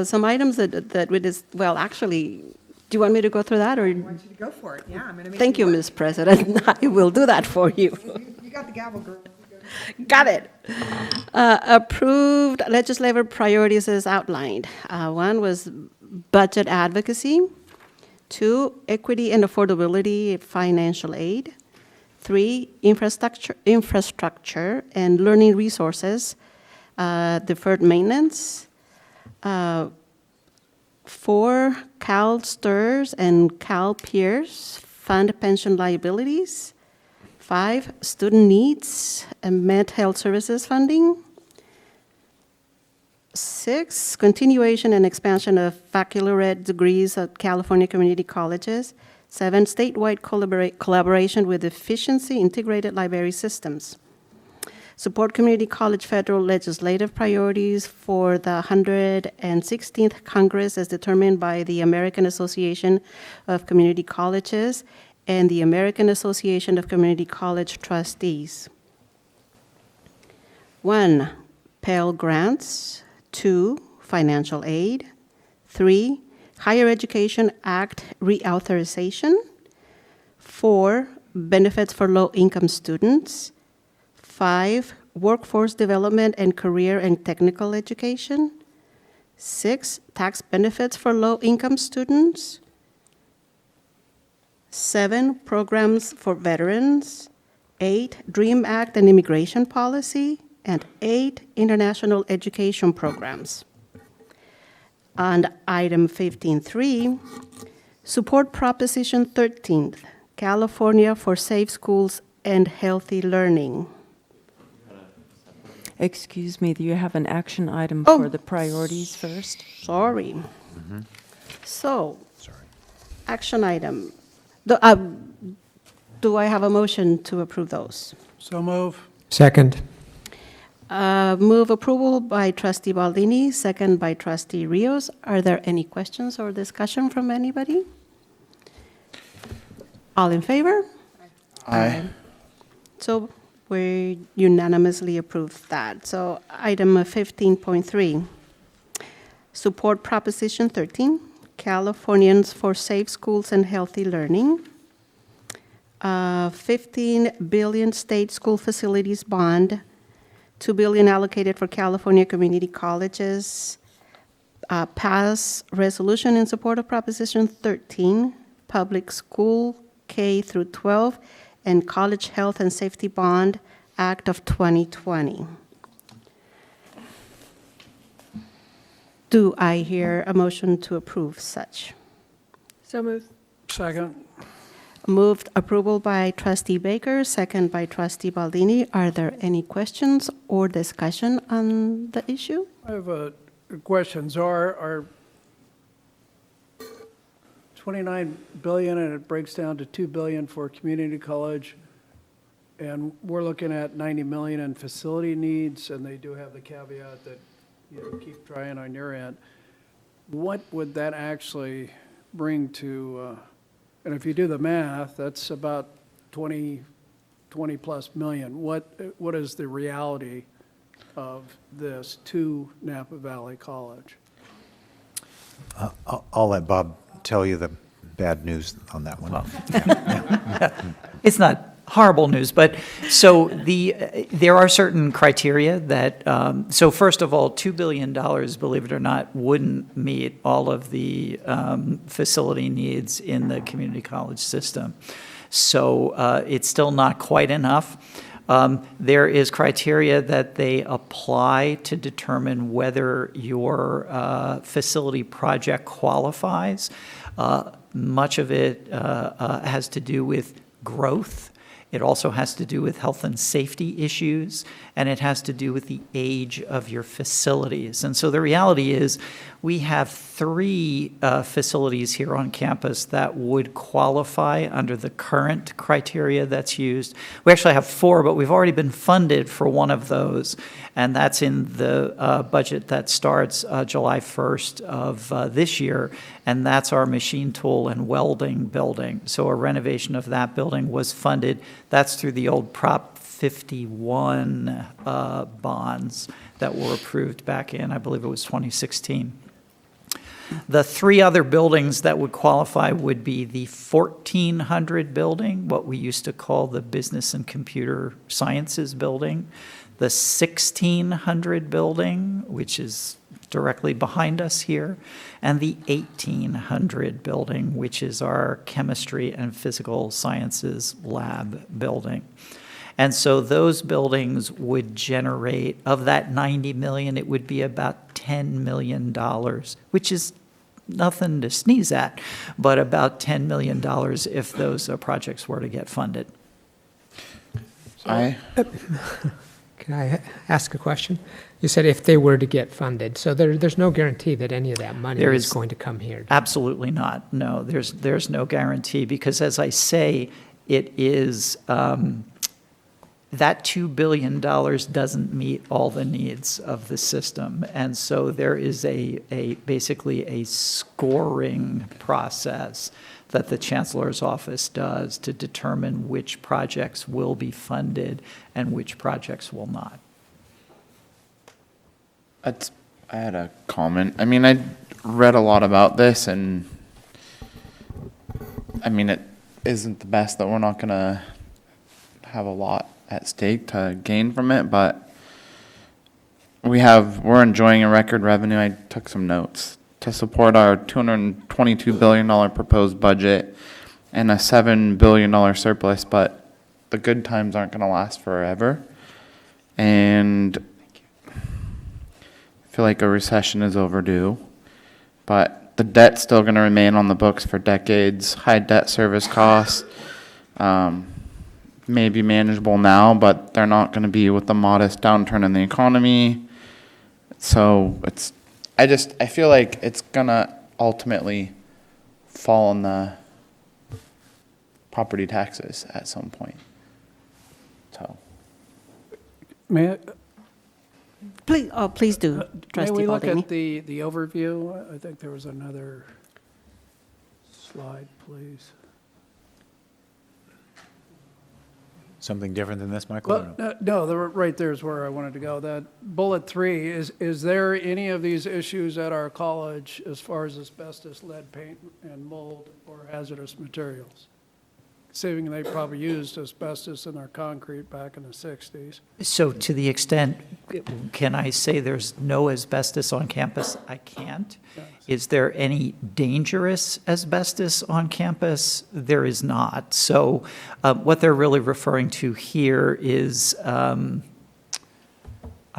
some items that we just, well, actually, do you want me to go through that, or? I want you to go for it, yeah, I'm gonna make Thank you, work. Ms. President. I will do that for you. You got the gavel, girl. Got it. Approved legislative priorities as outlined. One was budget advocacy. 2, equity and affordability financial aid. 3, infrastructure and learning resources, deferred maintenance. 4, Cal STRS and Cal Peers fund pension liabilities. 5, student needs and mental health services funding. 6, continuation and expansion of baccalaureate degrees at California community colleges. 7, statewide collaboration with efficiency integrated library systems. Support community college federal legislative priorities for the 116th Congress as determined by the American Association of Community Colleges and the American Association of Community College Trustees. 1, Pell Grants. 2, financial aid. 3, Higher Education Act reauthorization. 4, benefits for low-income students. 5, workforce development and career and technical education. 6, tax benefits for low-income students. 7, programs for veterans. 8, DREAM Act and immigration policy. And 8, international education programs. And item 15.3, support Proposition 13, California for Safe Schools and Healthy Learning. Excuse me, do you have an action item for the priorities first? Sorry. So, action item. Do I have a motion to approve those? So move. Second. Move approval by trustee Baldini, second by trustee Rios. Are there any questions or discussion from anybody? All in favor? Aye. So we unanimously approved that. So item 15.3, support Proposition 13, Californians for Safe Schools and Healthy Learning. 15 billion state school facilities bond, $2 billion allocated for California community colleges. Pass resolution in support of Proposition 13, public school K through 12, and College Health and Safety Bond Act of 2020. Do I hear a motion to approve such? So moved. Second. Moved approval by trustee Baker, second by trustee Baldini. Are there any questions or discussion on the issue? I have questions. Are 29 billion and it breaks down to 2 billion for community college, and we're looking at 90 million in facility needs, and they do have the caveat that, you know, keep trying on your end. What would that actually bring to, and if you do the math, that's about 20 plus million. What is the reality of this to Napa Valley College? I'll let Bob tell you the bad news on that one. It's not horrible news, but so there are certain criteria that, so first of all, $2 billion, believe it or not, wouldn't meet all of the facility needs in the community college system. So it's still not quite enough. There is criteria that they apply to determine whether your facility project qualifies. Much of it has to do with growth It also has to do with health and safety issues, and it has to do with the age of your facilities. And so the reality is, we have 3 facilities here on campus that would qualify under the current criteria that's used. We actually have 4, but we've already been funded for one of those, and that's in the budget that starts July 1st of this year, and that's our machine tool and welding building. So a renovation of that building was funded. That's through the old Prop 51 bonds that were approved back in, I believe it was 2016. The 3 other buildings that would qualify would be the 1400 building, what we used to call the Business and Computer Sciences building, the 1600 building, which is directly behind us here, and the 1800 building, which is our Chemistry and Physical Sciences lab building. And so those buildings would generate, of that 90 million, it would be about $10 million, which is nothing to sneeze at, but about $10 million if those projects were to get funded. Can I ask a question? You said if they were to get funded, so there's no guarantee that any of that money is going to come here? Absolutely not. No, there's no guarantee, because as I say, it is, that $2 billion doesn't meet all the needs of the system. And so there is basically a scoring process that the Chancellor's office does to determine which projects will be funded and which projects will not. I had a comment. I mean, I read a lot about this, and I mean, it isn't the best that we're not going to have a lot at stake to gain from it, but we're enjoying a record revenue. I took some notes to support our $222 billion proposed budget and a $7 billion surplus, but the good times aren't going to last forever. And I feel like a recession is overdue, but the debt's still going to remain on the books for decades. High debt service costs may be manageable now, but they're not going to be with the modest downturn in the economy. So I feel like it's going to ultimately fall on the property taxes at some point. So. May I? Please do, May Trustee we look Baldini. at the overview? I think there was another slide, please. Something different than this, Michael? Well, no, right there is where I wanted to go. That bullet 3, is there any of these issues at our college as far as asbestos, lead paint, and mold or hazardous materials? Saving they probably used asbestos in our concrete back in the 60s. So to the extent, can I say there's no asbestos on campus? I can't. Yes. Is there any dangerous asbestos on campus? There is not. So what they're really referring to here is, I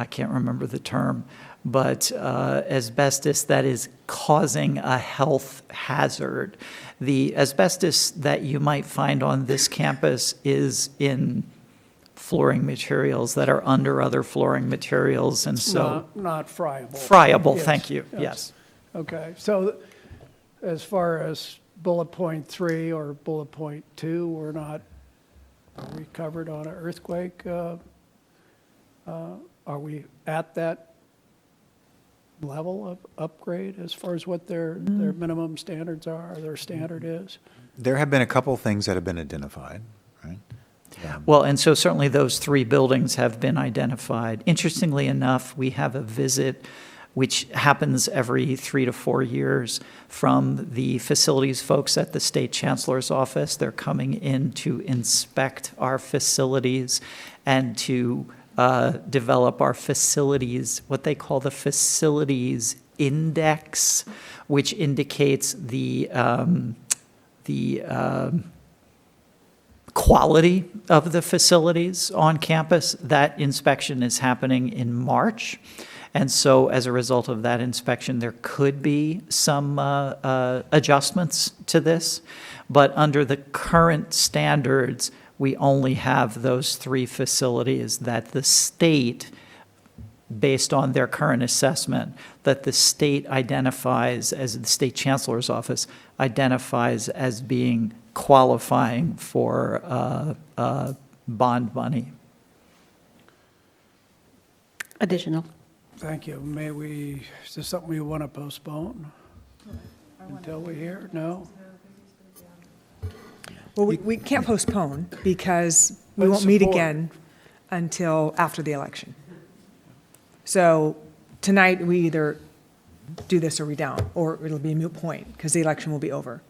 can't remember the term, but asbestos that is causing a health hazard. The asbestos that you might find on this campus is in flooring materials that are under other flooring materials, and so. Not friable. Friable, Yes, thank you, yes. Okay, so as far as bullet point 3 or bullet point 2, are we covered on an earthquake? Are we at that level of upgrade as far as what their minimum standards are, or their standard is? There have been a couple things that have been identified, right? Well, and so certainly those 3 buildings have been identified. Interestingly enough, we have a visit which happens every 3 to 4 years from the facilities folks at the State Chancellor's Office. They're coming in to inspect our facilities and to develop our facilities, what they call the facilities index, which indicates the quality of the facilities on campus. That inspection is happening in March. And so as a result of that inspection, there could be some adjustments to this. But under the current standards, we only have those 3 facilities that the state, based on their current assessment, that the state identifies, as the state chancellor's office identifies as being qualifying for bond money. Additional. Thank you. Is this something we want to postpone until we hear? No? Well, we can't postpone because we But won't meet support. again until after the election. So tonight, we either do this or we don't, or it'll be a moot point because the election will be over.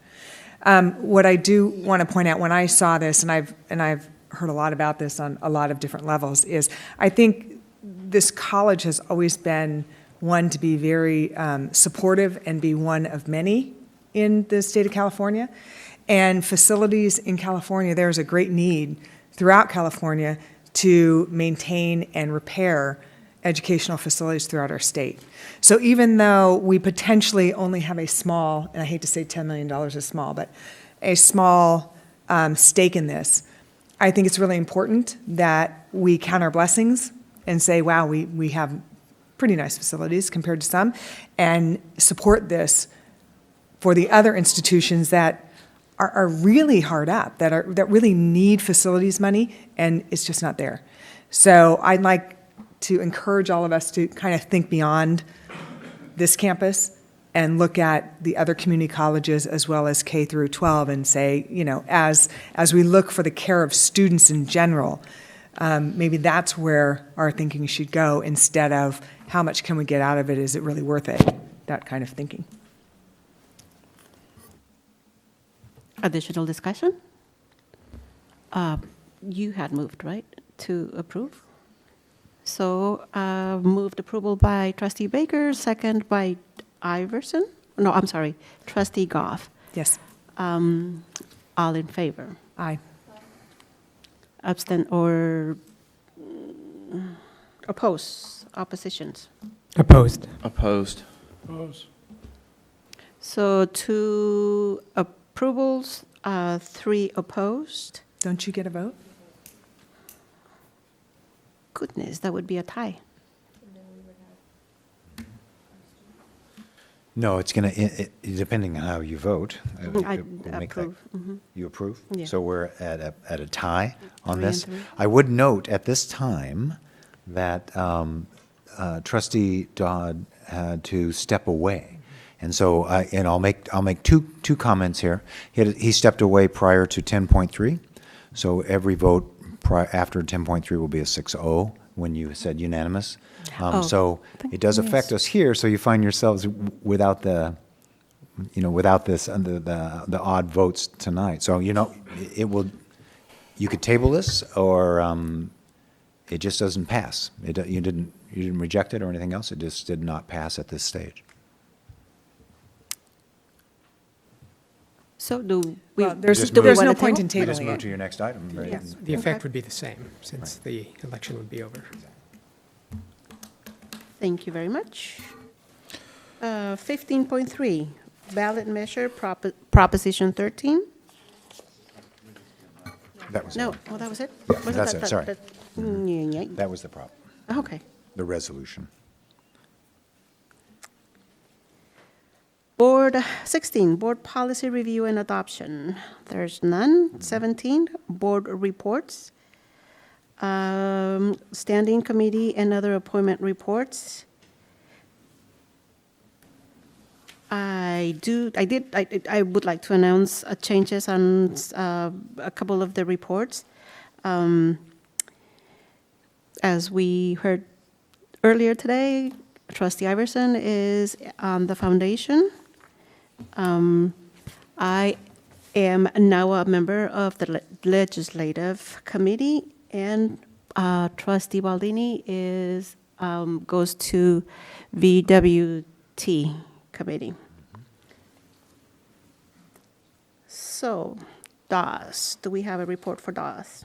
What I do want to point out when I saw this, and I've heard a lot about this on a lot of different levels, is I think this college has always been one to be very supportive and be one of many in the state of California. And facilities in California, there's a great need throughout California to maintain and repair educational facilities throughout our state. So even though we potentially only have a small, and I hate to say $10 million is small, but a small stake in this, I think it's really important that we count our blessings and say, wow, we have pretty nice facilities compared to some, and support this for the other institutions that are really hard up, that really need facilities money, and it's just not there. So I'd like to encourage all of us to kind of think beyond this campus and look at the other community colleges as well as K through 12 and say, you know, as we look for the care of students in general, maybe that's where our thinking should go instead of how much can we get out of it, is it really worth it, that kind of thinking. Additional discussion? You had moved, right, to approve? So moved approval by trustee Baker, second by Iverson? No, I'm sorry, trustee Goff. Yes. All in favor? Aye. Abstain or oppose, oppositions? Opposed. Opposed. Opposed. So 2 approvals, 3 opposed. Don't you get a vote? Goodness, that would be a tie. No, it's going to, depending on how you vote. I it will make that- approve. Mhm. You approve? Yeah. So we're at a tie on 3 and this. 3. I would note at this time that trustee Dodd had to step away. And so, and I'll make two comments here. He stepped away prior to 10.3. So every vote after 10.3 will be a 6-0 when you said unanimous. So it does affect us here, so you find yourselves without the, without this, the odd votes tonight. So, it will, you could table this, or it just doesn't pass. You didn't reject it or anything else, it just did not pass at this stage. So do we? Well, there's do we no wanna point in table? We just tabling move it. to your next item, right? Yes. The effect Okay. would be the same, since the election would be over. Thank you very much. 15.3, ballot measure Proposition 13. That was No, it. well, that was it? Yeah, Was it that's it, sorry. Yeah. That was the problem, Okay. the resolution. Board 16, board policy review and adoption. There's none. 17, board reports. Standing committee and other appointment reports. I would like to announce changes on a couple of the reports. As we heard earlier today, Trustee Iverson is on the foundation. I am now a member of the legislative committee, and Trustee Baldini goes to VWT committee. So, DAS, do we have a report for DAS?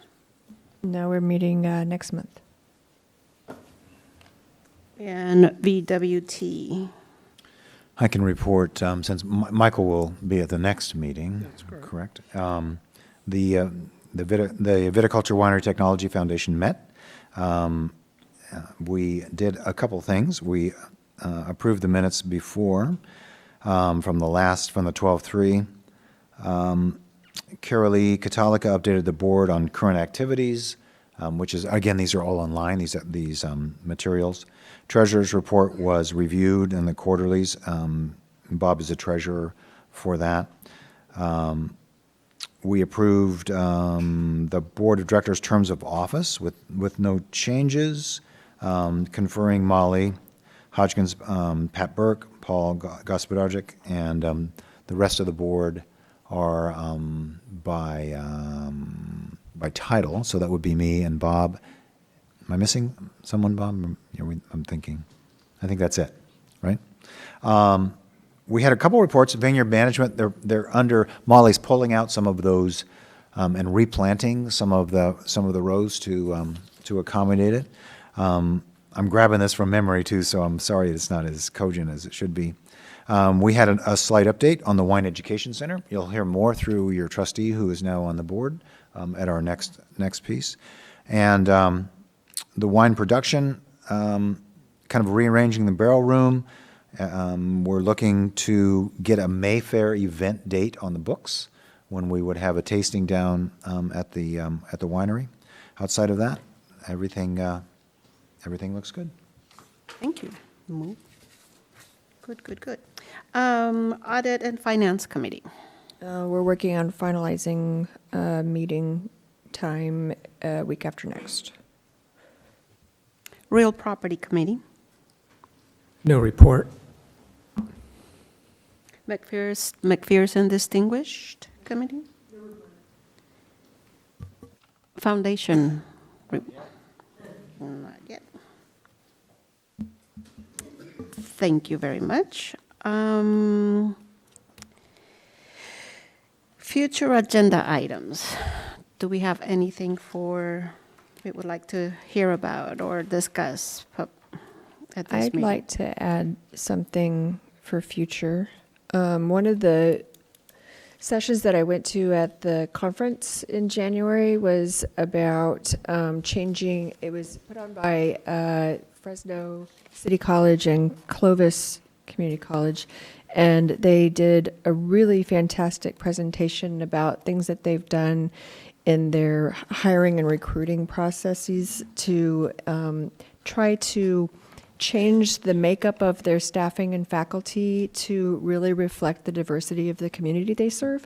No, we're meeting next month. And VWT? I can report, since Michael will be at the next meeting. That's correct. Correct. The the Viticulture Winery Technology Foundation met. We did a couple things. We approved the minutes before from the 12/3. Carolee Catalica updated the board on current activities, which is, again, these are all online, these materials. Treasurer's report was reviewed in the quarterlies. Bob is the treasurer for that. We approved the board of directors' terms of office with no changes, conferring Molly Hodgkins, Pat Burke, Paul Gospodarczyk, and the rest of the board are by title, so that would be me and Bob. Am I missing someone, Bob? I'm thinking. I think that's it, right? We had a couple reports of vineyard management. They're under, Molly's pulling out some of those and replanting some of the rows to accommodate it. I'm grabbing this from memory too, so I'm sorry it's not as cogent as it should be. We had a slight update on the Wine Education Center. You'll hear more through your trustee, who is now on the board, at our next piece. And the wine production, kind of rearranging the barrel room. We're looking to get a Mayfair event date on the books when we would have a tasting down at the winery. Outside of that, everything looks good. Thank you. Good. Audit and Finance Committee. We're working on finalizing meeting time week after next. Real Property Committee. No report. McPherson Distinguished Committee. Foundation. Not yet. Thank you very much. Future agenda items. Do we have anything we would like to hear about or discuss at this I'd meeting? like to add something for future. One of the sessions that I went to at the conference in January was about changing, it was put on by Fresno City College and Clovis Community College, and they did a really fantastic presentation about things that they've done in their hiring and recruiting processes to try to change the makeup of their staffing and faculty to really reflect the diversity of the community they serve.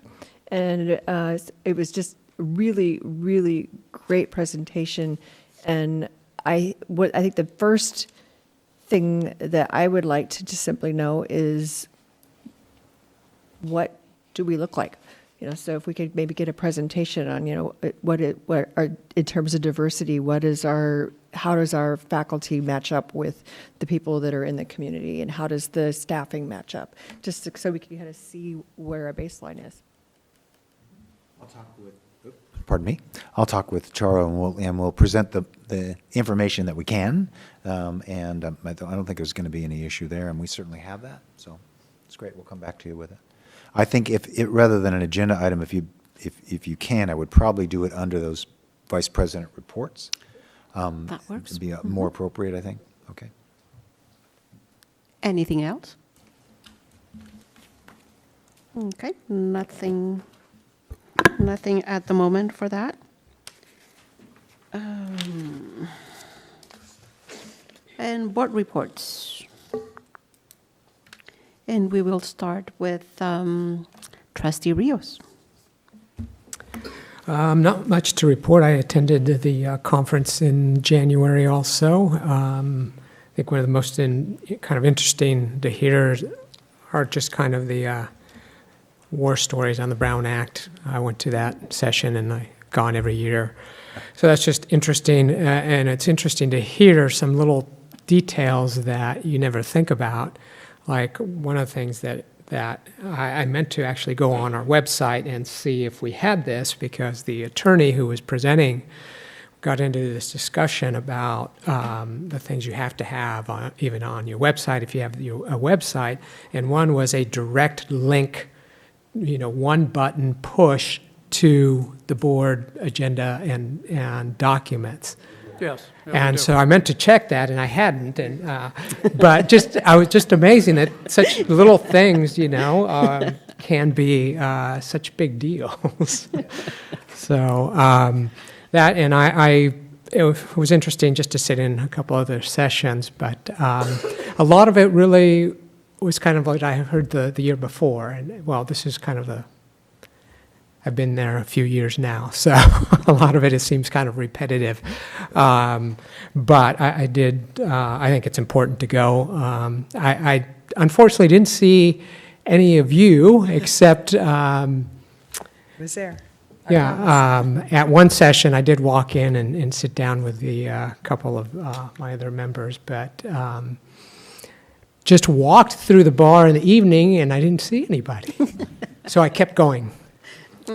And it was just really, really great presentation. And I think the first thing that I would like to just simply know is, what do we look like? So if we could maybe get a presentation on, what are, in terms of diversity, how does our faculty match up with the people that are in the community, and how does the staffing match up? Just so we can kind of see where our baseline is. I'll talk with Charo, and we'll present the information that we can. And I don't think there's going to be any issue there, and we certainly have that. So it's great. We'll come back to you with it. I think rather than an agenda item, if you can, I would probably do it under those vice president reports. That works. It'd be more appropriate, I think. Okay. Anything else? Okay, nothing at the moment for that. And board reports. And we will start with Trustee Rios. Not much to report. I attended the conference in January also. I think one of the most kind of interesting to hear are just kind of the war stories on the Brown Act. I went to that session, and I've gone every year. So that's just interesting, and it's interesting to hear some little details that you never think about. Like one of the things that I meant to actually go on our website and see if we had this, because the attorney who was presenting got into this discussion about the things you have to have even on your website if you have a website, and one was a direct link, one button push to the board agenda and documents. Yes. yeah, we And do. so I meant to check that, and I hadn't, and, but I was just amazing that such little things, can be such big deals. So that, and it was interesting just to sit in a couple other sessions, but a lot of it really was kind of what I heard the year before, and well, this is kind of I've been there a few years now, so a lot of it seems kind of repetitive. But I think it's important to go. I unfortunately didn't see any of you except, Was there? at one session, I did walk in and sit down with the couple of my other members, but just walked through the bar in the evening and I didn't see anybody. So I kept going.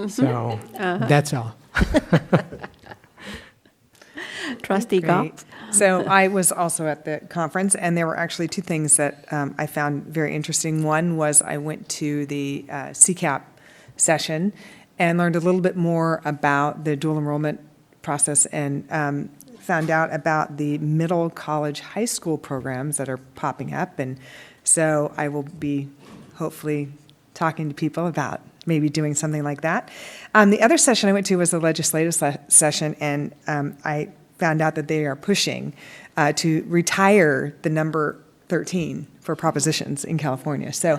So that's all. Trustee Great. Goff? So I was also at the conference, and there were actually two things that I found very interesting. One was I went to the CCAP session and learned a little bit more about the dual enrollment process and found out about the middle, college, high school programs that are popping up. And so I will be hopefully talking to people about maybe doing something like that. The other session I went to was the legislative session, and I found out that they are pushing to retire the number 13 for propositions in California. So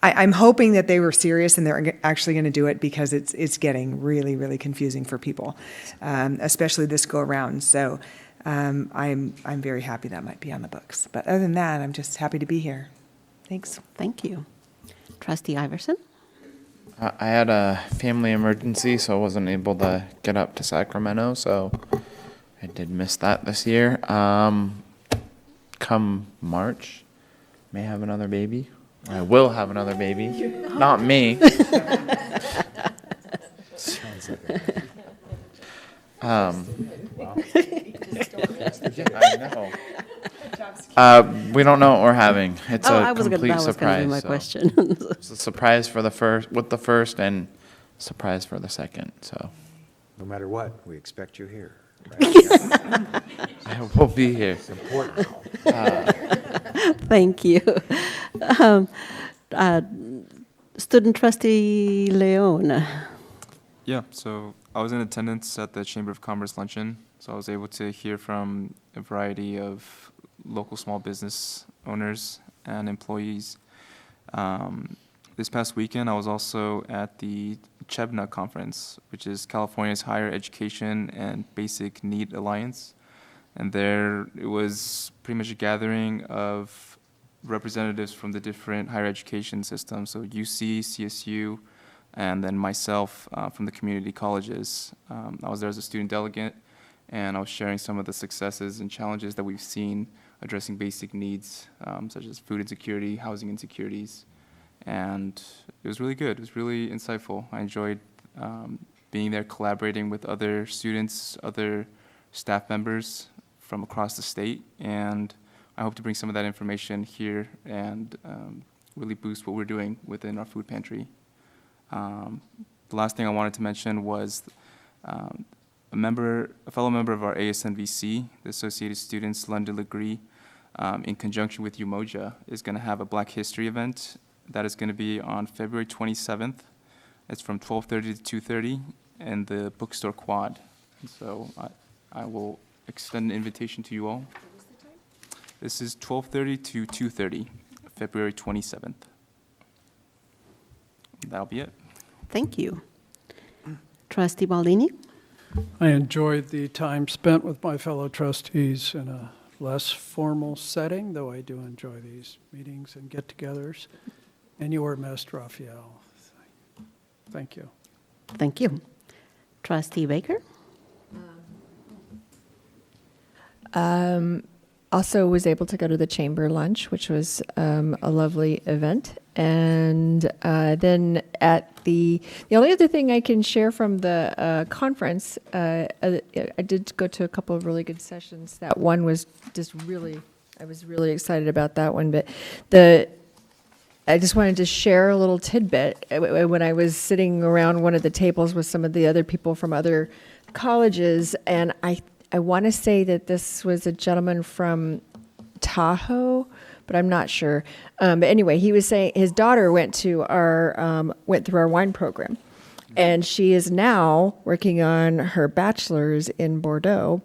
I'm hoping that they were serious and they're actually going to do it, because it's getting really, really confusing for people, especially this go around. So I'm very happy that might be on the books. But other than that, I'm just happy to be here. Thanks. Thank you. Trustee Iverson? I had a family emergency, so I wasn't able to get up to Sacramento, so I did miss that this year. Come March, may have another baby. I will have another baby. Not me. Sounds like it. Yeah, I know. We don't know what we're having. It's a complete surprise. That was going to be my so question. it's a surprise for the first, and surprise for the second. So No matter what, we expect you here. I will be here. It's important. Thank you. Student Trustee Leon? Yeah, so I was in attendance at the Chamber of Commerce luncheon, so I was able to hear from a variety of local small business owners and employees. This past weekend, I was also at the CHEBNA conference, which is California's Higher Education and Basic Need Alliance. And there, it was pretty much a gathering of representatives from the different higher education systems, so UC, CSU, and then myself from the community colleges. I was there as a student delegate, and I was sharing some of the successes and challenges that we've seen addressing basic needs, such as food insecurity, housing insecurities. And it was really good. It was really insightful. I enjoyed being there, collaborating with other students, other staff members from across the state, and I hope to bring some of that information here and really boost what we're doing within our food pantry. The last thing I wanted to mention was a fellow member of our ASNVC, the Associated Students London Legree, in conjunction with Umoja, is going to have a Black History event that is going to be on February 27th. It's from 12:30 to 2:30 in the bookstore Quad. And so I will extend an invitation to you all. This is 12:30 to 2:30, February 27th. That'll be it. Thank you. Trustee Baldini? I enjoyed the time spent with my fellow trustees in a less formal setting, though I do enjoy these meetings and get-togethers. And you were missed, Raphael. Thank you. Thank you. Trustee Baker? Also was able to go to the chamber lunch, which was a lovely event. And then at the only other thing I can share from the conference, I did go to a couple of really good sessions. That one was just really, I was really excited about that one. But I just wanted to share a little tidbit. When I was sitting around one of the tables with some of the other people from other colleges, and I want to say that this was a gentleman from Tahoe, but I'm not sure. But anyway, he was saying his daughter went through our wine program, and she is now working on her bachelor's in Bordeaux.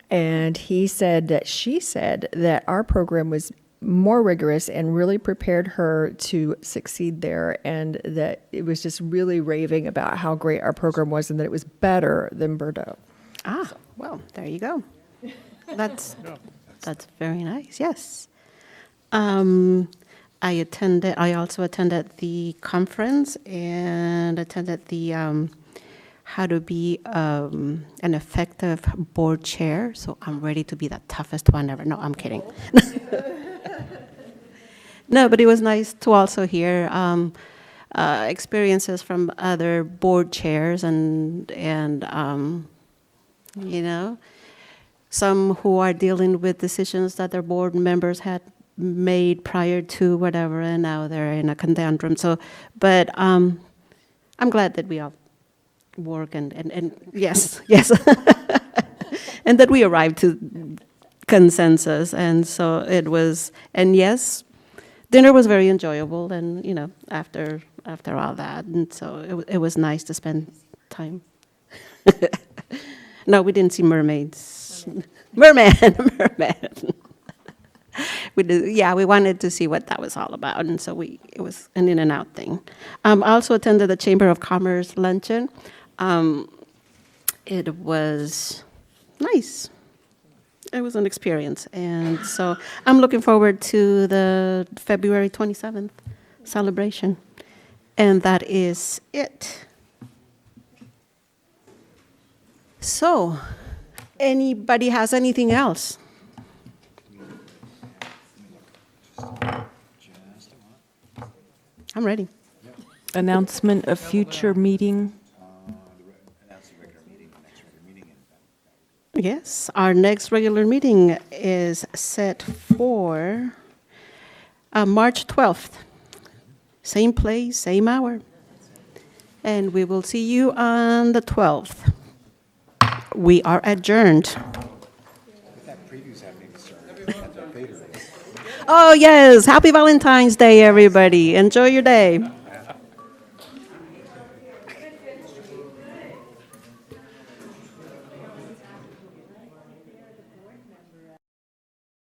And she said that our program was more rigorous and really prepared her to succeed there, and that it was just really raving about how great our program was and that it was better than Bordeaux. Ah, well, there you go. That's very nice, yes. I also attended the conference and attended the how to be an effective board chair. So I'm ready to be the toughest one ever. No, I'm kidding. No, but it was nice to also hear experiences from other board chairs and you know, some who are dealing with decisions that their board members had made prior to whatever, and now they're in a conundrum. So, but I'm glad that we all work and yes, yes, and that we arrived to consensus. And so it was, and yes, dinner was very enjoyable, and you know, after all that, and so it was nice to spend time. No, we didn't see mermaids. Merman. We did, yeah, we wanted to see what that was all about, and so it was an in and out thing. I also attended the Chamber of Commerce luncheon. It was nice. It was an experience, and so I'm looking forward to the February 27th celebration, and that is it. So, anybody has anything else? I'm ready. Announcement of future meeting. Yes, our next regular meeting is set for March 12th. Same place, same hour. And we will see you on the 12th. We are adjourned. Oh, yes. Happy Valentine's Day, everybody. Enjoy your day.